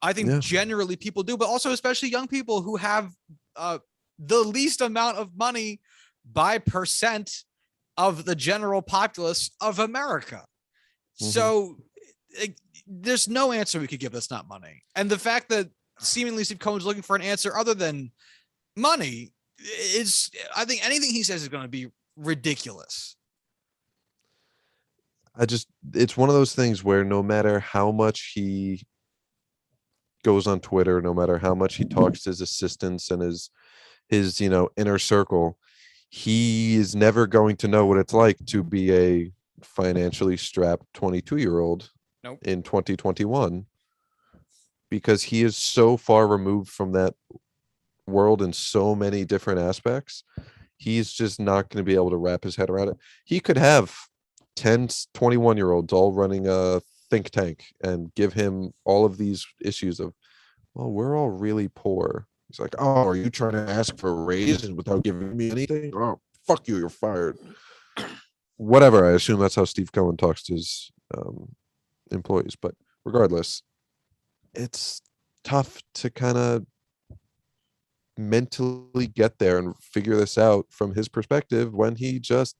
Speaker 2: I think
Speaker 1: Yeah.
Speaker 2: generally people do, but also especially young people who have uh, the least amount of money by percent of the general populace of America.
Speaker 1: Mm-hmm.
Speaker 2: So there's no answer we could give that's not money. And the fact that seemingly Steve Cohen's looking for an answer other than money is, I think anything he says is going to be ridiculous.
Speaker 1: It's one of those things where no matter how much he goes on Twitter, no matter how much he talks to his assistants and his inner circle, he is never going to know what it's like to be a financially strapped 22-year-old
Speaker 2: Nope.
Speaker 1: in 2021, because he is so far removed from that world in so many different aspects. He's just not going to be able to wrap his head around it. He could have 10 21-year-olds all running a think tank and give him all of these issues of, well, we're all really poor. He's like, oh, are you trying to ask for a raise without giving me anything? Oh, fuck you, you're fired. Whatever. I assume that's how Steve Cohen talks to his employees. But regardless, it's tough to kind of mentally get there and figure this out from his perspective when he just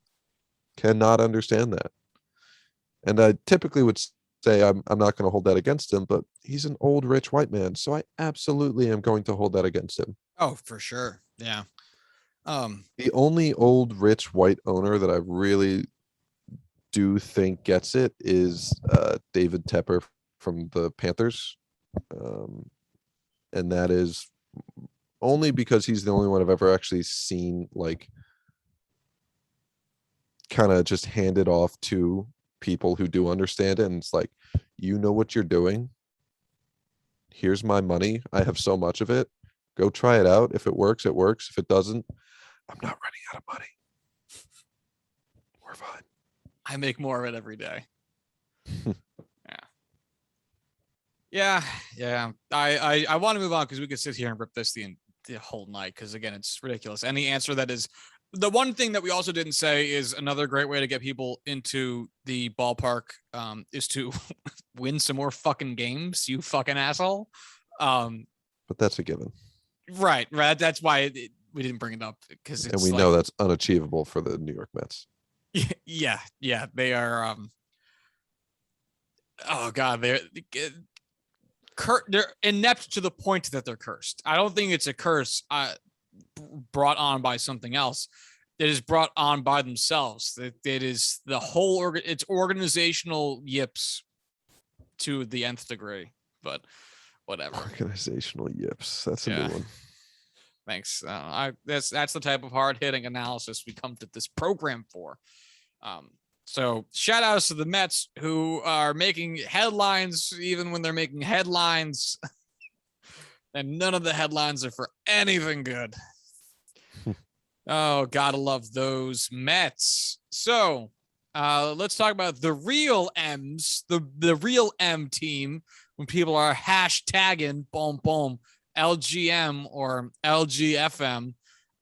Speaker 1: cannot understand that. And I typically would say I'm not going to hold that against him, but he's an old rich white man, so I absolutely am going to hold that against him.
Speaker 2: Oh, for sure. Yeah.
Speaker 1: The only old rich white owner that I really do think gets it is David Tepper from the Panthers. And that is only because he's the only one I've ever actually seen like kind of just hand it off to people who do understand it. And it's like, you know what you're doing. Here's my money. I have so much of it. Go try it out. If it works, it works. If it doesn't, I'm not running out of money. We're fine.
Speaker 2: I make more of it every day. Yeah. I want to move on because we could sit here and rip this the whole night. Because again, it's ridiculous. Any answer that is the one thing that we also didn't say is another great way to get people into the ballpark is to win some more fucking games. You fucking asshole.
Speaker 1: But that's a given.
Speaker 2: Right. That's why we didn't bring it up because
Speaker 1: and we know that's unachievable for the New York Mets.
Speaker 2: Yeah. They are. Oh God, they're inept to the point that they're cursed. I don't think it's a curse brought on by something else. It is brought on by themselves. It is the whole it's organizational yips to the nth degree. But whatever.
Speaker 1: Organizational yips. That's a new one.
Speaker 2: Thanks. That's the type of hard hitting analysis we come to this program for. So shout outs to the Mets who are making headlines even when they're making headlines. And none of the headlines are for anything good. Oh, gotta love those Mets. So let's talk about the real M's, the real M team when people are hashtagging boom boom LGM or LGFM.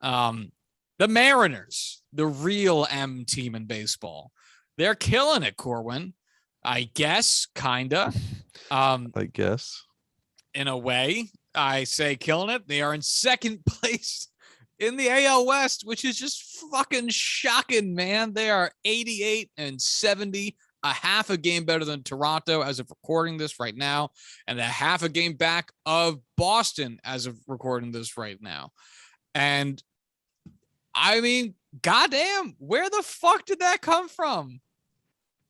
Speaker 2: The Mariners, the real M team in baseball. They're killing it, Corwin. I guess, kinda.
Speaker 1: I guess.
Speaker 2: In a way, I say killing it. They are in second place in the AL West, which is just fucking shocking, man. They are 88-70, a half a game better than Toronto as of recording this right now, and a half a game back of Boston as of recording this right now. And I mean, goddamn, where the fuck did that come from?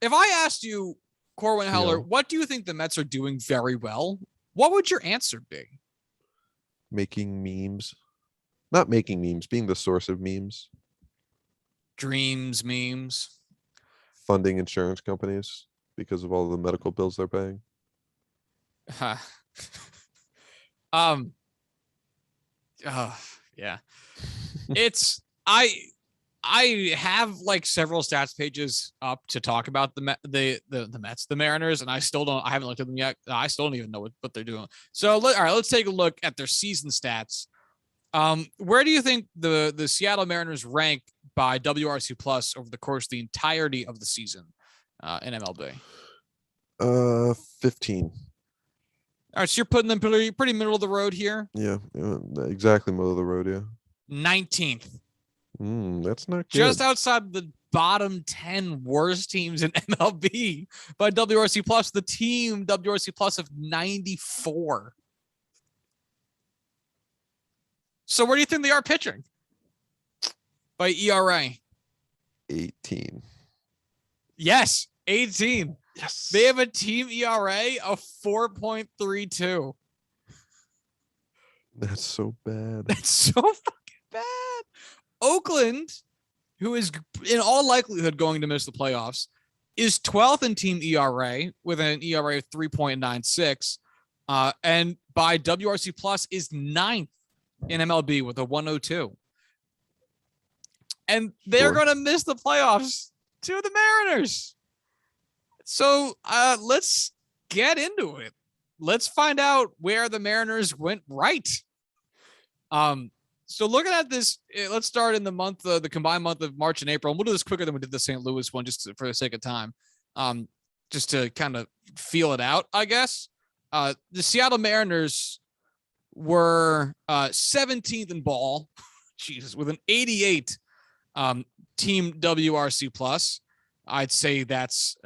Speaker 2: If I asked you, Corwin Heller, what do you think the Mets are doing very well? What would your answer be?
Speaker 1: Making memes. Not making memes, being the source of memes.
Speaker 2: Dreams, memes.
Speaker 1: Funding insurance companies because of all the medical bills they're paying.
Speaker 2: Yeah. It's I have like several stats pages up to talk about the Mets, the Mariners, and I haven't looked at them yet. I still don't even know what they're doing. So all right, let's take a look at their season stats. Where do you think the Seattle Mariners rank by WRC plus over the course of the entirety of the season in MLB?
Speaker 1: 15.
Speaker 2: All right, so you're putting them pretty middle of the road here.
Speaker 1: Yeah, exactly middle of the road. Yeah,
Speaker 2: 19th.
Speaker 1: That's not good.
Speaker 2: Just outside the bottom 10 worst teams in MLB by WRC plus. The team WRC plus of 94. So where do you think they are pitching? By ERA?
Speaker 1: 18.
Speaker 2: Yes, 18.
Speaker 1: Yes.
Speaker 2: They have a team ERA of 4.32.
Speaker 1: That's so bad.
Speaker 2: That's so fucking bad. Oakland, who is in all likelihood going to miss the playoffs, is 12th in team ERA with an ERA of 3.96. And by WRC plus is 9th in MLB with a 102. And they're going to miss the playoffs to the Mariners. So let's get into it. Let's find out where the Mariners went right. So looking at this, let's start in the combined month of March and April. And we'll do this quicker than we did the St. Louis one, just for the sake of time, just to kind of feel it out, I guess. The Seattle Mariners were 17th in ball, Jesus, with an 88 team WRC plus. I'd say that's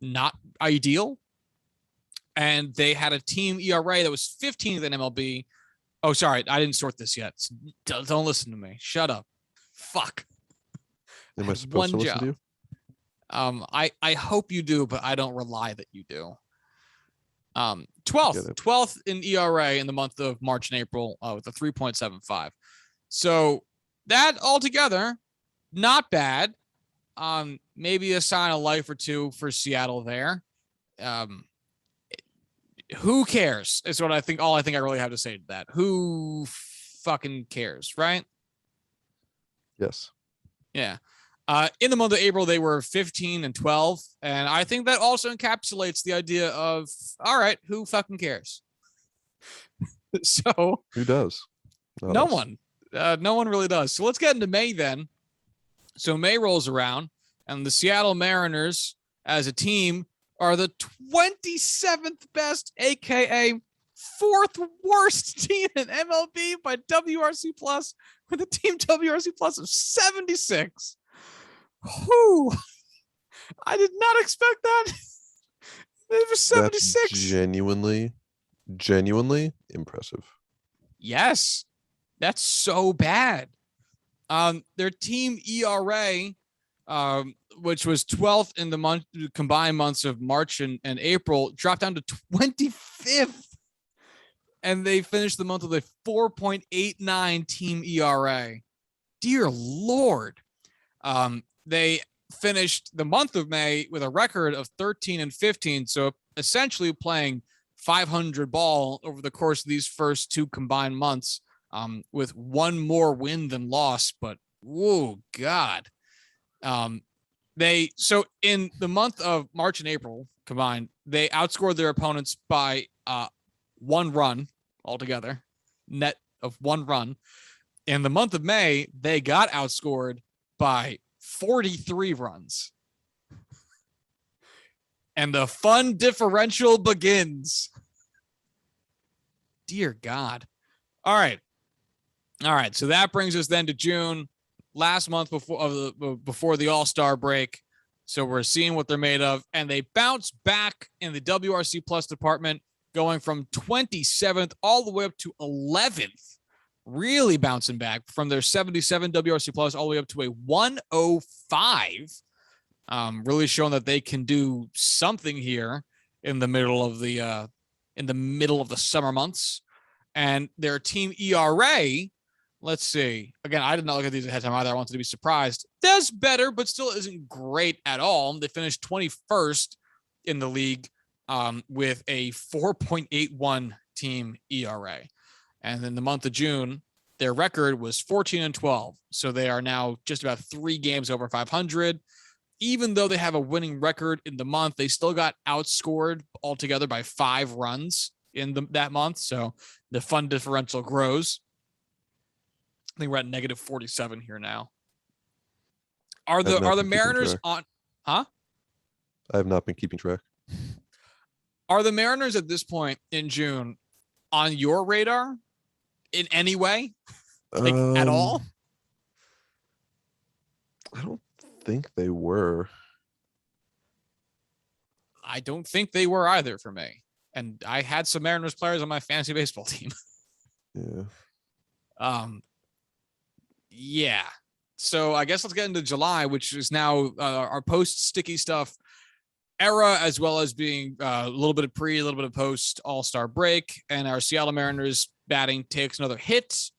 Speaker 2: not ideal. And they had a team ERA that was 15th in MLB. Oh, sorry, I didn't sort this yet. Don't listen to me. Shut up. Fuck.
Speaker 1: Am I supposed to listen to you?
Speaker 2: I hope you do, but I don't rely that you do. 12th in ERA in the month of March and April with a 3.75. So that altogether, not bad. Maybe a sign of life or two for Seattle there. Who cares? Is what I think. All I think I really have to say to that. Who fucking cares, right?
Speaker 1: Yes.
Speaker 2: Yeah. In the month of April, they were 15-12. And I think that also encapsulates the idea of, all right, who fucking cares? So
Speaker 1: Who does? Not
Speaker 2: no
Speaker 1: us.
Speaker 2: one. No one really does. So let's get into May then. So May rolls around, and the Seattle Mariners as a team are the 27th best, aka fourth worst team in MLB by WRC Plus, with a team WRC Plus of 76. Whew. I did not expect that. It was 76.
Speaker 1: That's genuinely impressive.
Speaker 2: Yes, that's so bad. Their team ERA, which was 12th in the combined months of March and April, dropped down to 25th. And they finished the month with a 4.89 team ERA. Dear Lord. They finished the month of May with a record of 13-15. So essentially playing 500 ball over the course of these first two combined months, with one more win than loss. But whoa, God. So in the month of March and April combined, they outscored their opponents by 1 run altogether, net of 1 run. In the month of May, they got outscored by 43 runs. And the fun differential begins. Dear God. All right. So that brings us then to June, last month before the All-Star break. So we're seeing what they're made of. And they bounce back in the WRC Plus department, going from 27th all the way up to 11th. Really bouncing back from their 77 WRC Plus all the way up to a 105. Really showing that they can do something here in the middle of the summer months. And their team ERA, let's see. Again, I did not look at these ahead of time either. I wanted to be surprised. That's better, but still isn't great at all. They finished 21st in the league, with a 4.81 team ERA. And in the month of June, their record was 14-12. So they are now just about 3 games over 500. Even though they have a winning record in the month, they still got outscored altogether by 5 runs in that month. So the fun differential grows. I think we're at negative 47 here now. Are the Mariners on? Huh?
Speaker 1: I have not been keeping track.
Speaker 2: Are the Mariners at this point in June on your radar in any way? Like at all?
Speaker 1: I don't think they were.
Speaker 2: I don't think they were either for me. And I had some Mariners players on my fantasy baseball team.
Speaker 1: Yeah.
Speaker 2: Yeah. So I guess let's get into July, which is now our post-sticky stuff era, as well as being a little bit of pre, a little bit of post All-Star break. And our Seattle Mariners batting takes another hit,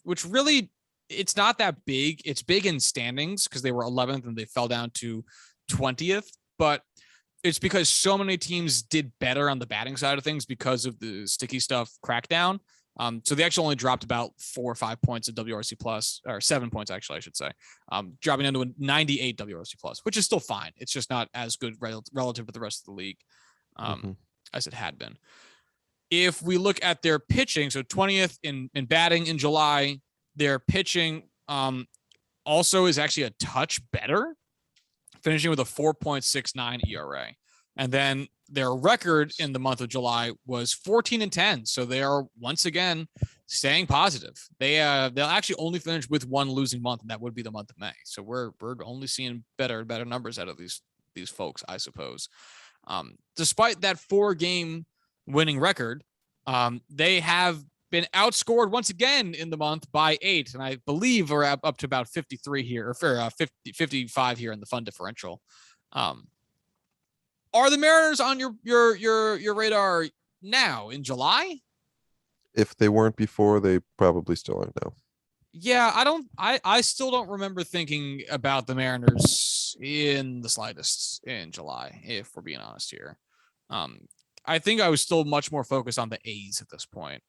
Speaker 2: which really, it's not that big. It's big in standings because they were 11th and they fell down to 20th. But it's because so many teams did better on the batting side of things because of the sticky stuff crackdown. So they actually only dropped about 4 or 5 points at WRC Plus, or 7 points, actually, I should say, dropping into a 98 WRC Plus, which is still fine. It's just not as good relative to the rest of the league as it had been. If we look at their pitching, so 20th in batting in July, their pitching also is actually a touch better, finishing with a 4.69 ERA. And then their record in the month of July was 14-10. So they are once again staying positive. They'll actually only finish with 1 losing month, and that would be the month of May. So we're only seeing better numbers out of these folks, I suppose. Despite that 4-game winning record, they have been outscored once again in the month by 8, and I believe we're up to about 53 here, or 55 here in the fun differential. Are the Mariners on your radar now in July?
Speaker 1: If they weren't before, they probably still aren't now.
Speaker 2: Yeah, I still don't remember thinking about the Mariners in the slightest in July, if we're being honest here. I think I was still much more focused on the A's at this point,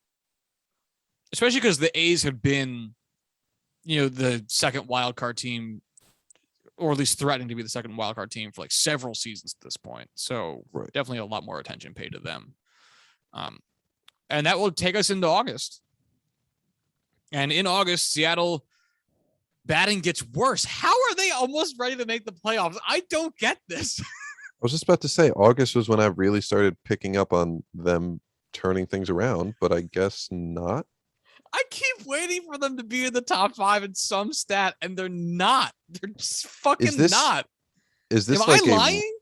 Speaker 2: especially because the A's have been, the second wild card team or at least threatening to be the second wildcard team for like several seasons at this point. So
Speaker 1: Right.
Speaker 2: definitely a lot more attention paid to them. And that will take us into August. And in August, Seattle batting gets worse. How are they almost ready to make the playoffs? I don't get this.
Speaker 1: I was just about to say August was when I really started picking up on them turning things around, but I guess not.
Speaker 2: I keep waiting for them to be in the top 5 in some stat, and they're not. They're just fucking not.
Speaker 1: Is this
Speaker 2: Am
Speaker 1: like
Speaker 2: I lying?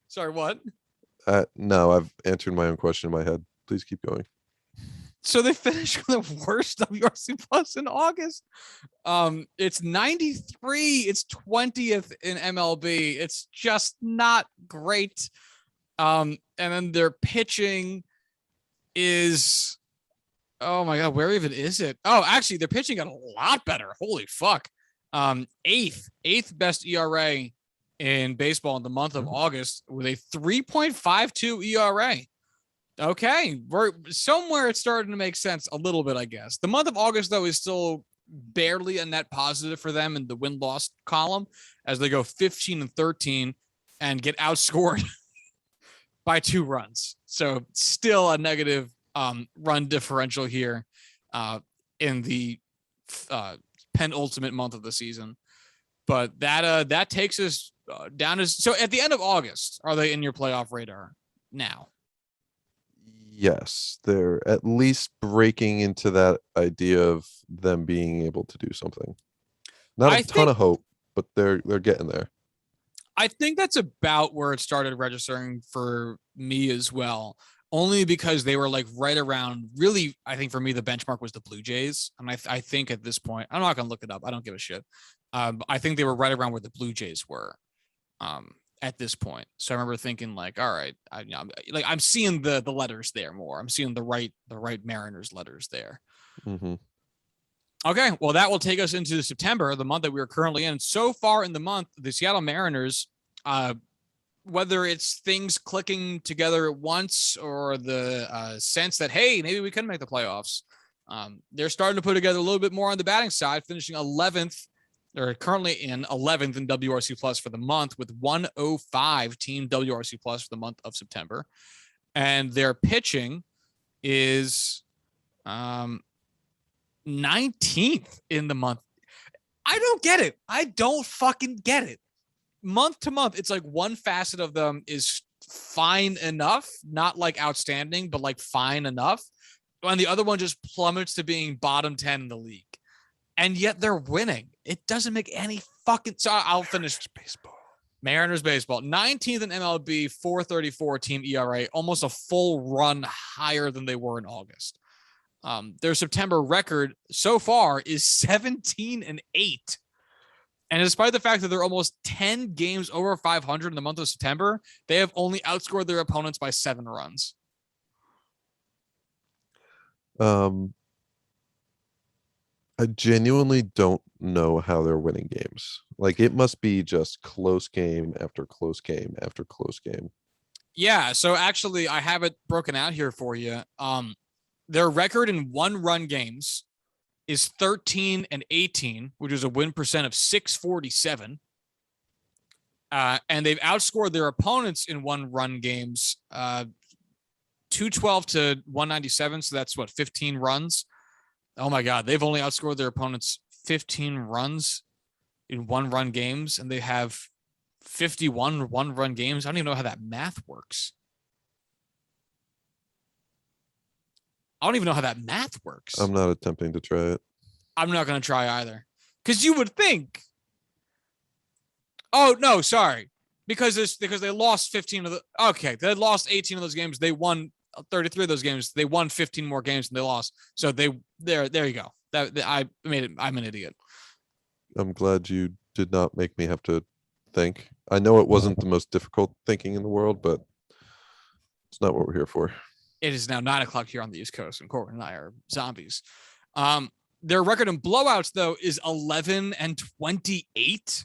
Speaker 2: Sorry, what?
Speaker 1: No, I've answered my own question in my head. Please keep going.
Speaker 2: So they finished with the worst WRC plus in August. It's 93. It's 20th in MLB. It's just not great. And then their pitching is, oh my God, where even is it? Oh, actually, their pitching got a lot better. Holy fuck. Eighth best ERA in baseball in the month of August with a 3.52 ERA. Okay, we're somewhere it's starting to make sense a little bit, I guess. The month of August, though, is still barely a net positive for them in the win-loss column as they go 15-13 and get outscored by 2 runs. So still a negative run differential here in the penultimate month of the season. But that takes us down as so at the end of August. Are they in your playoff radar now?
Speaker 1: Yes, they're at least breaking into that idea of them being able to do something. Not a ton of hope, but they're getting there.
Speaker 2: I think that's about where it started registering for me as well, only because they were like right around really, I think for me, the benchmark was the Blue Jays. And I think at this point, I'm not going to look it up. I don't give a shit. I think they were right around where the Blue Jays were at this point. So I remember thinking like, all right, I'm seeing the letters there more. I'm seeing the right Mariners letters there.
Speaker 1: Mm-hmm.
Speaker 2: Okay, well, that will take us into September, the month that we are currently in. So far in the month, the Seattle Mariners, whether it's things clicking together at once or the sense that, hey, maybe we can make the playoffs, they're starting to put together a little bit more on the batting side, finishing 11th, or currently in 11th in WRC Plus for the month with 105 team WRC Plus for the month of September. And their pitching is 19th in the month. I don't get it. I don't fucking get it. Month to month, it's like one facet of them is fine enough, not like outstanding, but like fine enough. And the other one just plummets to being bottom 10 in the league. And yet they're winning. It doesn't make any fucking... So I'll finish. Mariners baseball. 19th in MLB, 434 team ERA, almost a full run higher than they were in August. Their September record so far is 17-8. And despite the fact that they're almost 10 games over 500 in the month of September, they have only outscored their opponents by 7 runs.
Speaker 1: I genuinely don't know how they're winning games. Like, it must be just close game after close game after close game.
Speaker 2: Yeah, so actually I have it broken out here for you. Their record in 1-run games is 13-18, which is a win percent of 647. And they've outscored their opponents in 1-run games 212 to 197. So that's what, 15 runs. Oh my God. They've only outscored their opponents 15 runs in 1-run games, and they have 51 1-run games. I don't even know how that math works. I'm not
Speaker 1: attempting to try it.
Speaker 2: I'm not going to try either. Because you would think. Oh, no, sorry. Because they lost 15 of the. Okay, they lost 18 of those games. They won 33 of those games. They won 15 more games than they lost. So there you go. I'm an idiot.
Speaker 1: I'm glad you did not make me have to think. I know it wasn't the most difficult thinking in the world, but it's not what we're here for.
Speaker 2: It is now 9:00 here on the East Coast, and Corwin and I are zombies. Their record in blowouts, though, is 11-28,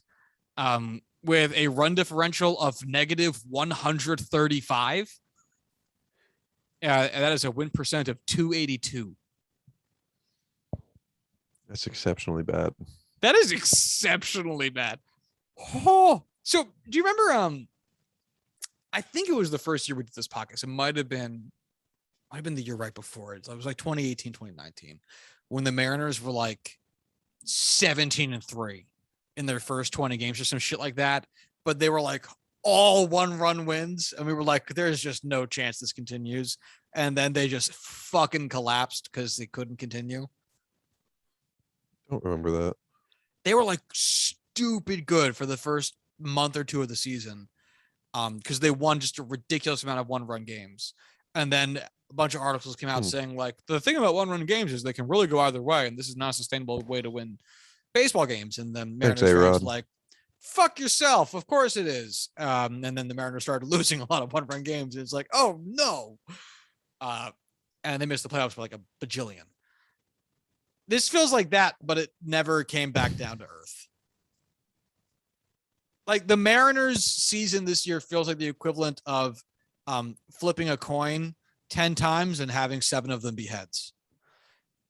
Speaker 2: with a run differential of negative 135. And that is a win percent of 282.
Speaker 1: That's exceptionally bad.
Speaker 2: That is exceptionally bad. Oh, so do you remember? I think it was the first year we did this podcast. It might have been the year right before it. So it was like 2018, 2019, when the Mariners were like 17-3 in their first 20 games or some shit like that. But they were like all 1-run wins. And we were like, there's just no chance this continues. And then they just fucking collapsed because they couldn't continue.
Speaker 1: Don't remember that.
Speaker 2: They were like stupid good for the first month or two of the season. Because they won just a ridiculous amount of 1-run games. And then a bunch of articles came out saying like the thing about 1-run games is they can really go either way, and this is not a sustainable way to win baseball games. And then
Speaker 1: Thanks,
Speaker 2: Mariners fans
Speaker 1: A-Rod.
Speaker 2: like, fuck yourself, of course it is. And then the Mariners started losing a lot of 1-run games, and it's like, oh no. And they missed the playoffs for like a bajillion. This feels like that, but it never came back down to earth. Like the Mariners season this year feels like the equivalent of flipping a coin 10 times and having 7 of them be heads.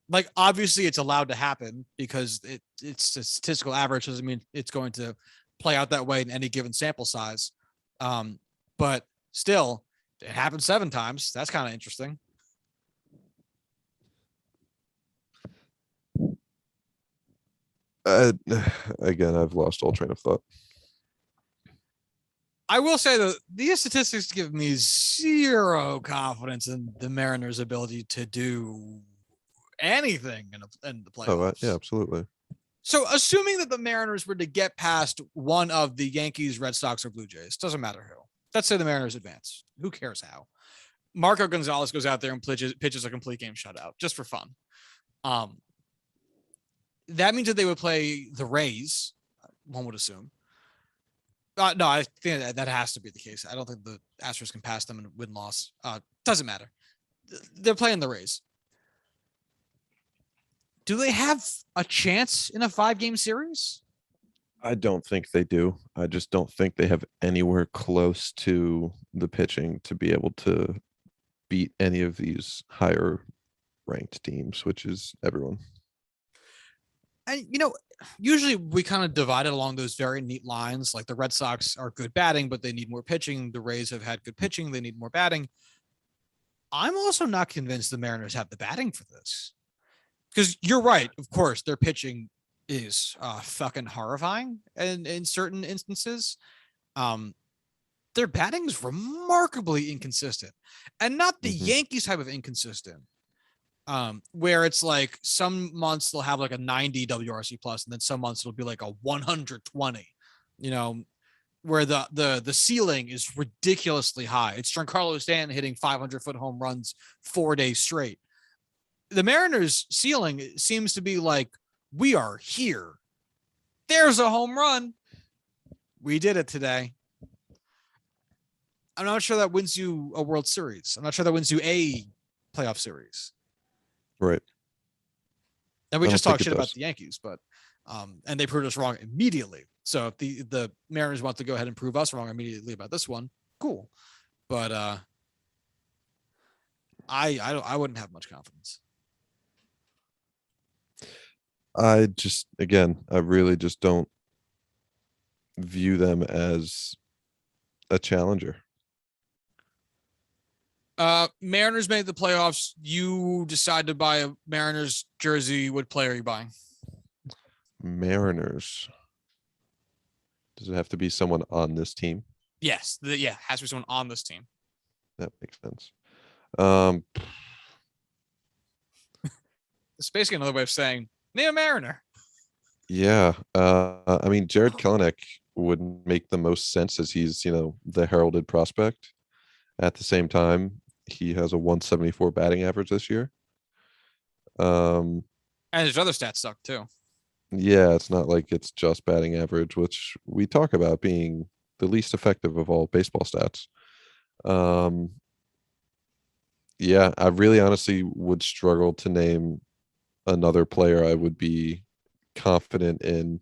Speaker 2: Like obviously it's allowed to happen because it's a statistical average. Doesn't mean it's going to play out that way in any given sample size. But still, it happened 7 times. That's kind of interesting.
Speaker 1: Again, I've lost all train of thought.
Speaker 2: I will say that these statistics give me zero confidence in the Mariners' ability to do anything in the playoffs.
Speaker 1: Yeah, absolutely.
Speaker 2: So, assuming that the Mariners were to get past one of the Yankees, Red Sox, or Blue Jays, doesn't matter who. Let's say the Mariners advance. Who cares how? Marco Gonzalez goes out there and pitches a complete game shutout just for fun. That means that they would play the Rays, one would assume. No, I think that has to be the case. I don't think the Astros can pass them in win-loss. Doesn't matter. They're playing the Rays. Do they have a chance in a 5-game series?
Speaker 1: I don't think they do. I just don't think they have anywhere close to the pitching to be able to beat any of these higher ranked teams, which is everyone.
Speaker 2: And, usually we kind of divide it along those very neat lines. Like the Red Sox are good batting, but they need more pitching. The Rays have had good pitching. They need more batting. I'm also not convinced the Mariners have the batting for this. Because you're right. Of course, their pitching is fucking horrifying in certain instances. Their batting is remarkably inconsistent. And not the Yankees type of inconsistent. Where it's like some months they'll have like a 90 WRC plus, and then some months it'll be like a 120, where the ceiling is ridiculously high. It's Giancarlo Stanton hitting 500-foot home runs 4 days straight. The Mariners' ceiling seems to be like, we are here. There's a home run. We did it today. I'm not sure that wins you a World Series. I'm not sure that wins you a playoff series.
Speaker 1: Right.
Speaker 2: And we just talked shit about the Yankees, but and they proved us wrong immediately. So if the Mariners want to go ahead and prove us wrong immediately about this one, cool. But I wouldn't have much confidence.
Speaker 1: I really just don't view them as a challenger.
Speaker 2: Mariners made the playoffs. You decide to buy a Mariners jersey. What player are you buying?
Speaker 1: Mariners. Does it have to be someone on this team?
Speaker 2: Yes. Has to be someone on this team.
Speaker 1: That makes sense.
Speaker 2: It's basically another way of saying name a Mariner.
Speaker 1: Yeah. I mean, Jared Kelenic would make the most sense as he's, the heralded prospect. At the same time, he has a 174 batting average this year.
Speaker 2: And his other stats suck too.
Speaker 1: Yeah, it's not like it's just batting average, which we talk about being the least effective of all baseball stats. Yeah, I really honestly would struggle to name another player I would be confident in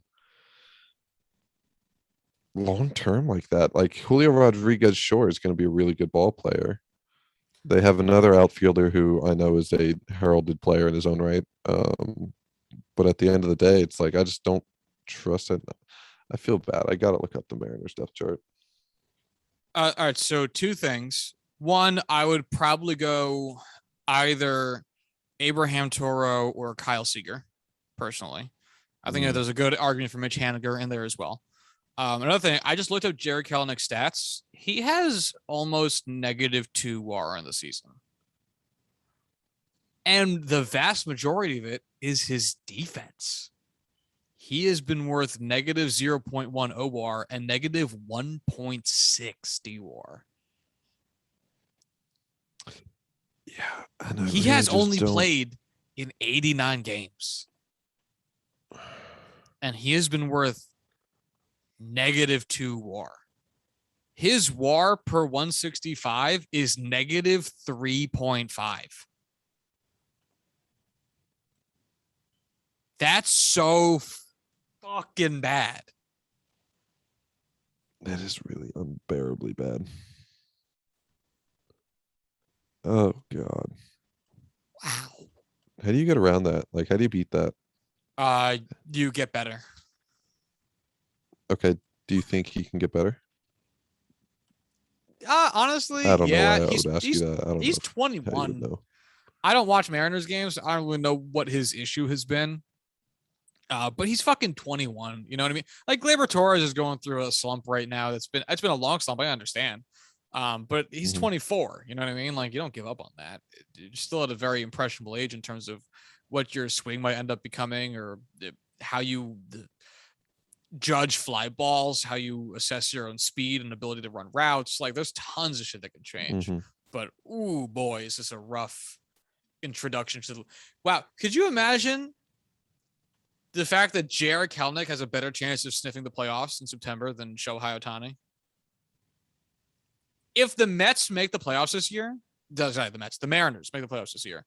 Speaker 1: long term like that. Like Julio Rodriguez, sure, is going to be a really good ball player. They have another outfielder who I know is a heralded player in his own right. But at the end of the day, it's like I just don't trust it. I feel bad. I gotta look up the Mariners depth chart.
Speaker 2: All right. So two things. One, I would probably go either Abraham Toro or Kyle Seager, personally. I think there's a good argument for Mitch Haniger in there as well. Another thing, I just looked up Jared Kelenick's stats. He has almost -2 WAR in the season. And the vast majority of it is his defense. He has been worth -0.1 OWAR and -1.6 DWAR.
Speaker 1: Yeah,
Speaker 2: and he has only played in 89 games, and he has been worth -2 WAR. His WAR per 165 is -3.5. That's so fucking bad.
Speaker 1: That is really unbearably bad. Oh God.
Speaker 2: Wow.
Speaker 1: How do you get around that? Like, how do you beat that?
Speaker 2: You get better.
Speaker 1: Okay. Do you think he can get better?
Speaker 2: Honestly,
Speaker 1: I don't know
Speaker 2: yeah.
Speaker 1: why I would ask you that. I don't know
Speaker 2: He's
Speaker 1: how you would
Speaker 2: 21.
Speaker 1: know.
Speaker 2: I don't watch Mariners games. I don't really know what his issue has been. But he's fucking 21. You know what I mean? Like Gleyber Torres is going through a slump right now. It's been a long slump. I understand. But he's 24. You know what I mean? Like you don't give up on that. You're still at a very impressionable age in terms of what your swing might end up becoming, or how you judge fly balls, how you assess your own speed and ability to run routes. Like there's tons of shit that can change. But ooh boy, is this a rough introduction to the wow. Could you imagine the fact that Jared Kelenic has a better chance of sniffing the playoffs in September than Shohei Ohtani? If the Mets make the playoffs this year, the Mariners make the playoffs this year,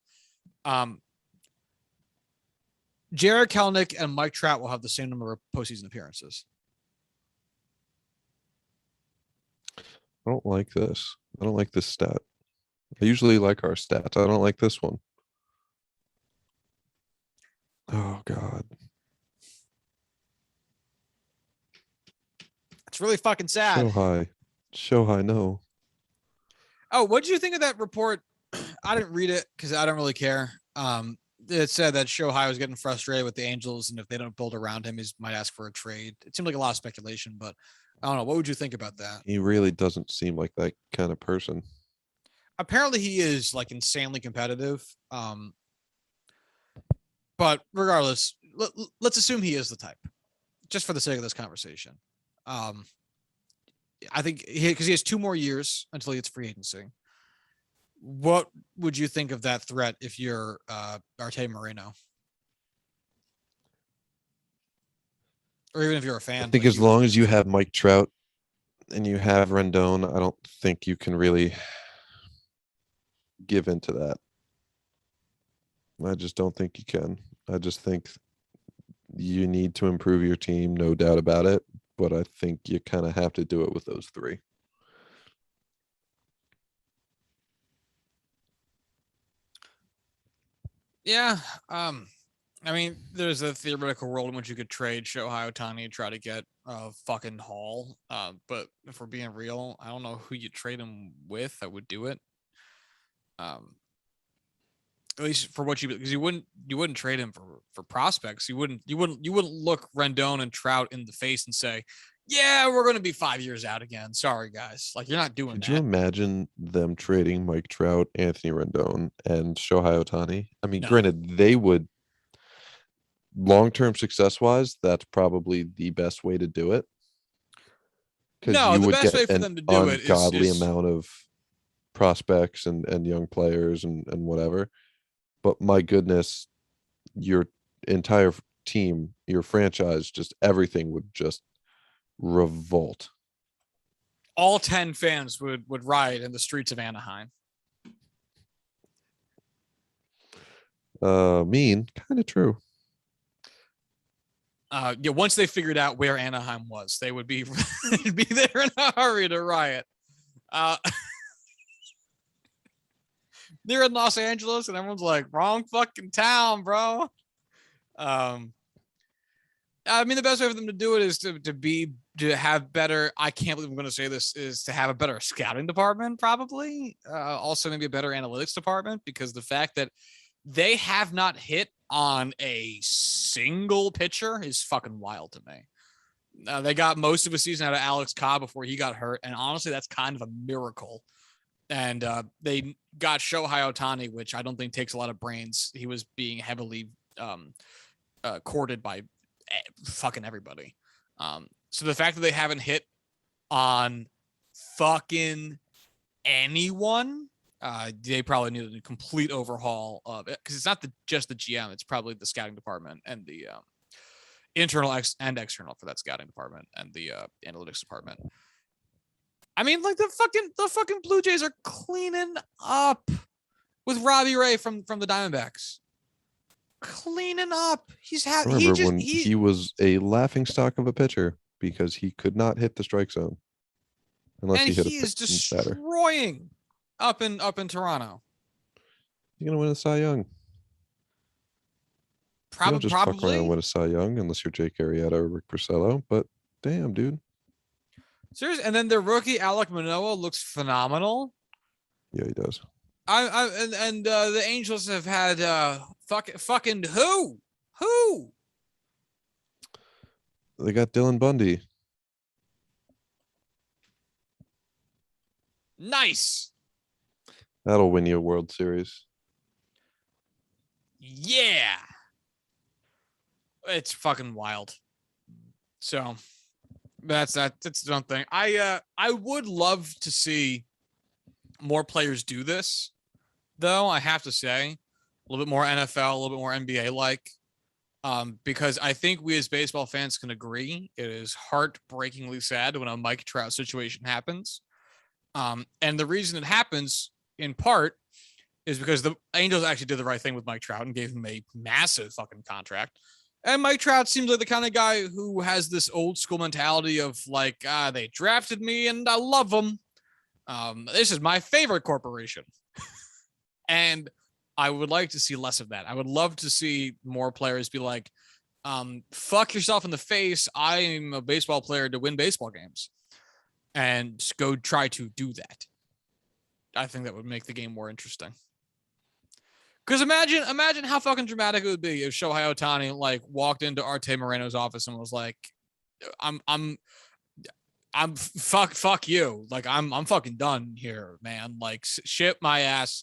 Speaker 2: Jared Kelenic and Mike Trout will have the same number of postseason appearances.
Speaker 1: I don't like this. I don't like this stat. I usually like our stats. I don't like this one. Oh God.
Speaker 2: It's really fucking sad.
Speaker 1: Shohei, no.
Speaker 2: Oh, what did you think of that report? I didn't read it because I don't really care. It said that Shohei was getting frustrated with the Angels, and if they don't build around him, he might ask for a trade. It seemed like a lot of speculation, but I don't know. What would you think about that?
Speaker 1: He really doesn't seem like that kind of person.
Speaker 2: Apparently, he is like insanely competitive. But regardless, let's assume he is the type, just for the sake of this conversation. I think because he has 2 more years until he gets free agency. What would you think of that threat if you're Arte Moreno? Or even if you're a fan?
Speaker 1: I think as long as you have Mike Trout and you have Rendon, I don't think you can really give into that. I just don't think you can. I just think you need to improve your team, no doubt about it. But I think you kind of have to do it with those 3.
Speaker 2: Yeah. I mean, there's a theoretical world in which you could trade Shohei Ohtani and try to get a fucking haul. But if we're being real, I don't know who you trade him with that would do it. At least for what because you wouldn't trade him for prospects. You wouldn't look Rendon and Trout in the face and say, yeah, we're going to be 5 years out again. Sorry, guys. Like, you're not doing that.
Speaker 1: Could you imagine them trading Mike Trout, Anthony Rendon, and Shohei Ohtani? I mean, granted, they would, long-term success-wise, that's probably the best way to do it. Because you would get an ungodly amount of prospects and young players and whatever. But my goodness, your entire team, your franchise, just everything would just revolt.
Speaker 2: All 10 fans would riot in the streets of Anaheim.
Speaker 1: Mean, kind of true.
Speaker 2: Yeah, once they figured out where Anaheim was, they would be they'd be there in a hurry to riot. They're in Los Angeles, and everyone's like, "Wrong fucking town, bro." I mean, the best way for them to do it is to have better. I can't believe I'm going to say this is to have a better scouting department, probably. Also, maybe a better analytics department, because the fact that they have not hit on a single pitcher is fucking wild to me. They got most of a season out of Alex Cobb before he got hurt, and honestly, that's kind of a miracle. And they got Shohei Ohtani, which I don't think takes a lot of brains. He was being heavily courted by fucking everybody. So the fact that they haven't hit on fucking anyone, they probably need a complete overhaul of it, because it's not just the GM, it's probably the scouting department and the internal and external for that scouting department and the analytics department. I mean, like the fucking Blue Jays are cleaning up with Robbie Ray from the Diamondbacks. Cleaning up.
Speaker 1: I remember when he was a laughing stock of a pitcher because he could not hit the strike zone unless he hit
Speaker 2: he is destroying up in Toronto.
Speaker 1: You're gonna win a Cy Young.
Speaker 2: Probably,
Speaker 1: you don't just fuck around and win a Cy Young unless you're Jake Arrieta or Rick Porcello. But damn, dude.
Speaker 2: Seriously, and then their rookie Alek Manoah looks phenomenal.
Speaker 1: Yeah, he does.
Speaker 2: The Angels have had fucking who?
Speaker 1: They got Dylan Bundy.
Speaker 2: Nice.
Speaker 1: That'll win you a World Series.
Speaker 2: Yeah. It's fucking wild. So that's something. I would love to see more players do this, though. I have to say, a little bit more NFL, a little bit more NBA like, because I think we as baseball fans can agree it is heartbreakingly sad when a Mike Trout situation happens. And the reason it happens, in part, is because the Angels actually did the right thing with Mike Trout and gave him a massive fucking contract. And Mike Trout seems like the kind of guy who has this old school mentality of like, they drafted me and I love them. This is my favorite corporation. And I would like to see less of that. I would love to see more players be like, fuck yourself in the face. I'm a baseball player to win baseball games. And go try to do that. I think that would make the game more interesting. Because imagine how fucking dramatic it would be if Shohei Ohtani like walked into Arte Moreno's office and was like, I'm fuck you. Like I'm fucking done here, man. Like ship my ass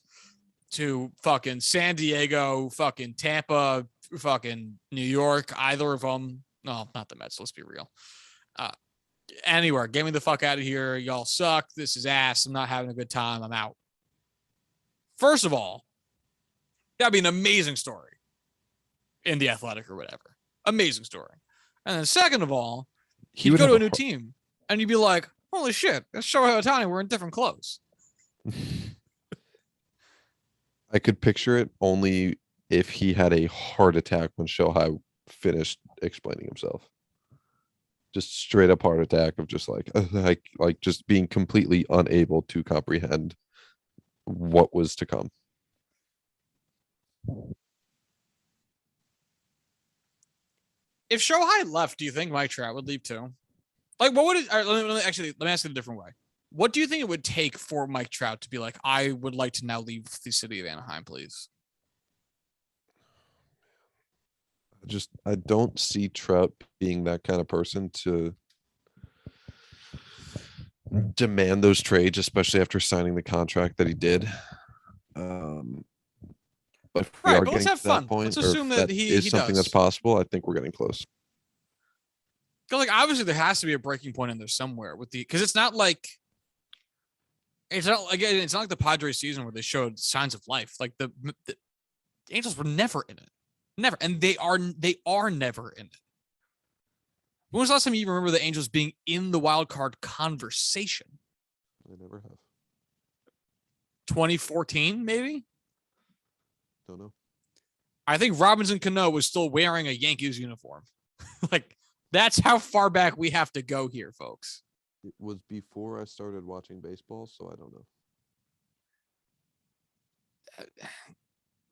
Speaker 2: to fucking San Diego, fucking Tampa, fucking New York, either of them. No, not the Mets. Let's be real. Anywhere. Get me the fuck out of here. Y'all suck. This is ass. I'm not having a good time. I'm out. First of all, that'd be an amazing story in The Athletic or whatever. Amazing story. And then second of all, he'd go to a new team and you'd be like, holy shit, that's Shohei Ohtani. We're in different clothes.
Speaker 1: I could picture it only if he had a heart attack when Shohei finished explaining himself. Just straight up heart attack of just like just being completely unable to comprehend what was to come.
Speaker 2: If Shohei left, do you think Mike Trout would leave too? Like, what would it? Let me ask it a different way. What do you think it would take for Mike Trout to be like, I would like to now leave the city of Anaheim, please?
Speaker 1: I don't see Trout being that kind of person to demand those trades, especially after signing the contract that he did. But if we are getting to that point, let's assume that he is something that's possible. I think we're getting close.
Speaker 2: Like obviously there has to be a breaking point in there somewhere with because it's not like the Padres season where they showed signs of life. Like the Angels were never in it, never, and they are never in it. When was the last time you remember the Angels being in the wild card conversation?
Speaker 1: They never have.
Speaker 2: 2014, maybe.
Speaker 1: Don't know.
Speaker 2: I think Robinson Cano was still wearing a Yankees uniform. Like, that's how far back we have to go here, folks.
Speaker 1: It was before I started watching baseball, so I don't know.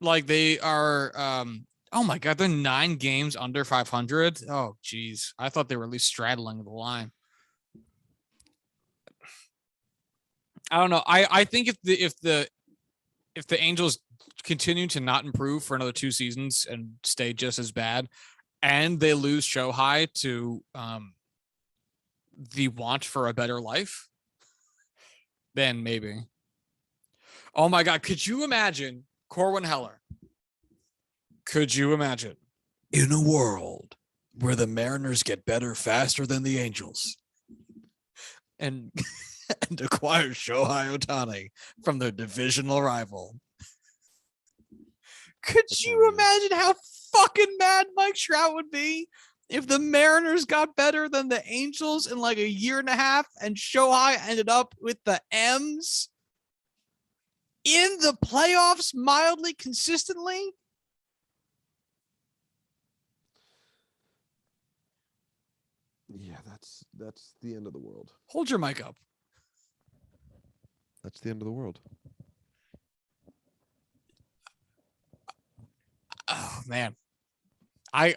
Speaker 2: Like, they are Oh my God, they're 9 games under 500. Oh geez, I thought they were at least straddling the line. I don't know. I think if the Angels continue to not improve for another 2 seasons and stay just as bad, and they lose Shohei to the want for a better life, then maybe. Oh my God, could you imagine Corwin Heller? Could you imagine? In a world where the Mariners get better faster than the Angels and and acquire Shohei Ohtani from their divisional rival. Could you imagine how fucking mad Mike Trout would be if the Mariners got better than the Angels in like a year and a half and Shohei ended up with the M's in the playoffs mildly consistently?
Speaker 1: Yeah, that's the end of the world.
Speaker 2: Hold your mic up.
Speaker 1: That's the end of the world.
Speaker 2: Oh man. I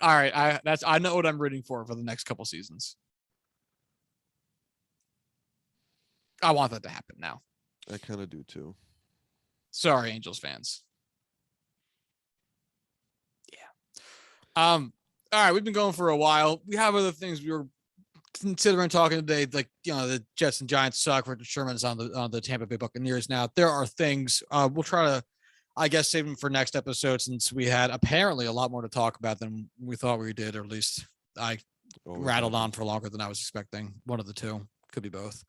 Speaker 2: know what I'm rooting for the next couple seasons. I want that to happen now.
Speaker 1: I kind of do too.
Speaker 2: Sorry, Angels fans. Yeah. All right, we've been going for a while. We have other things we were considering talking today, like the Jets and Giants suck. Richard Sherman's on the Tampa Bay Buccaneers now. There are things we'll try to, I guess, save them for next episode, since we had apparently a lot more to talk about than we thought we did, or at least I rattled on for longer than I was expecting. One of the two, could be both.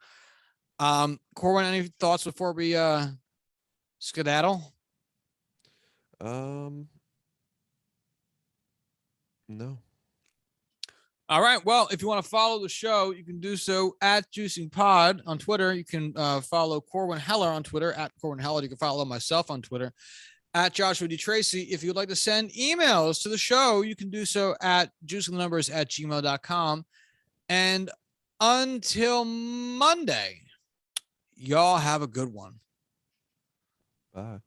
Speaker 2: Corwin, any thoughts before we skedaddle?
Speaker 1: No.
Speaker 2: All right. Well, if you want to follow the show, you can do so at Juicing Pod on Twitter. You can follow Corwin Heller on Twitter at Corwin Heller. You can follow myself on Twitter at Joshua D. Tracy. If you'd like to send emails to the show, you can do so at juicingthenumbers@gmail.com. And until Monday, y'all have a good one.
Speaker 1: Bye.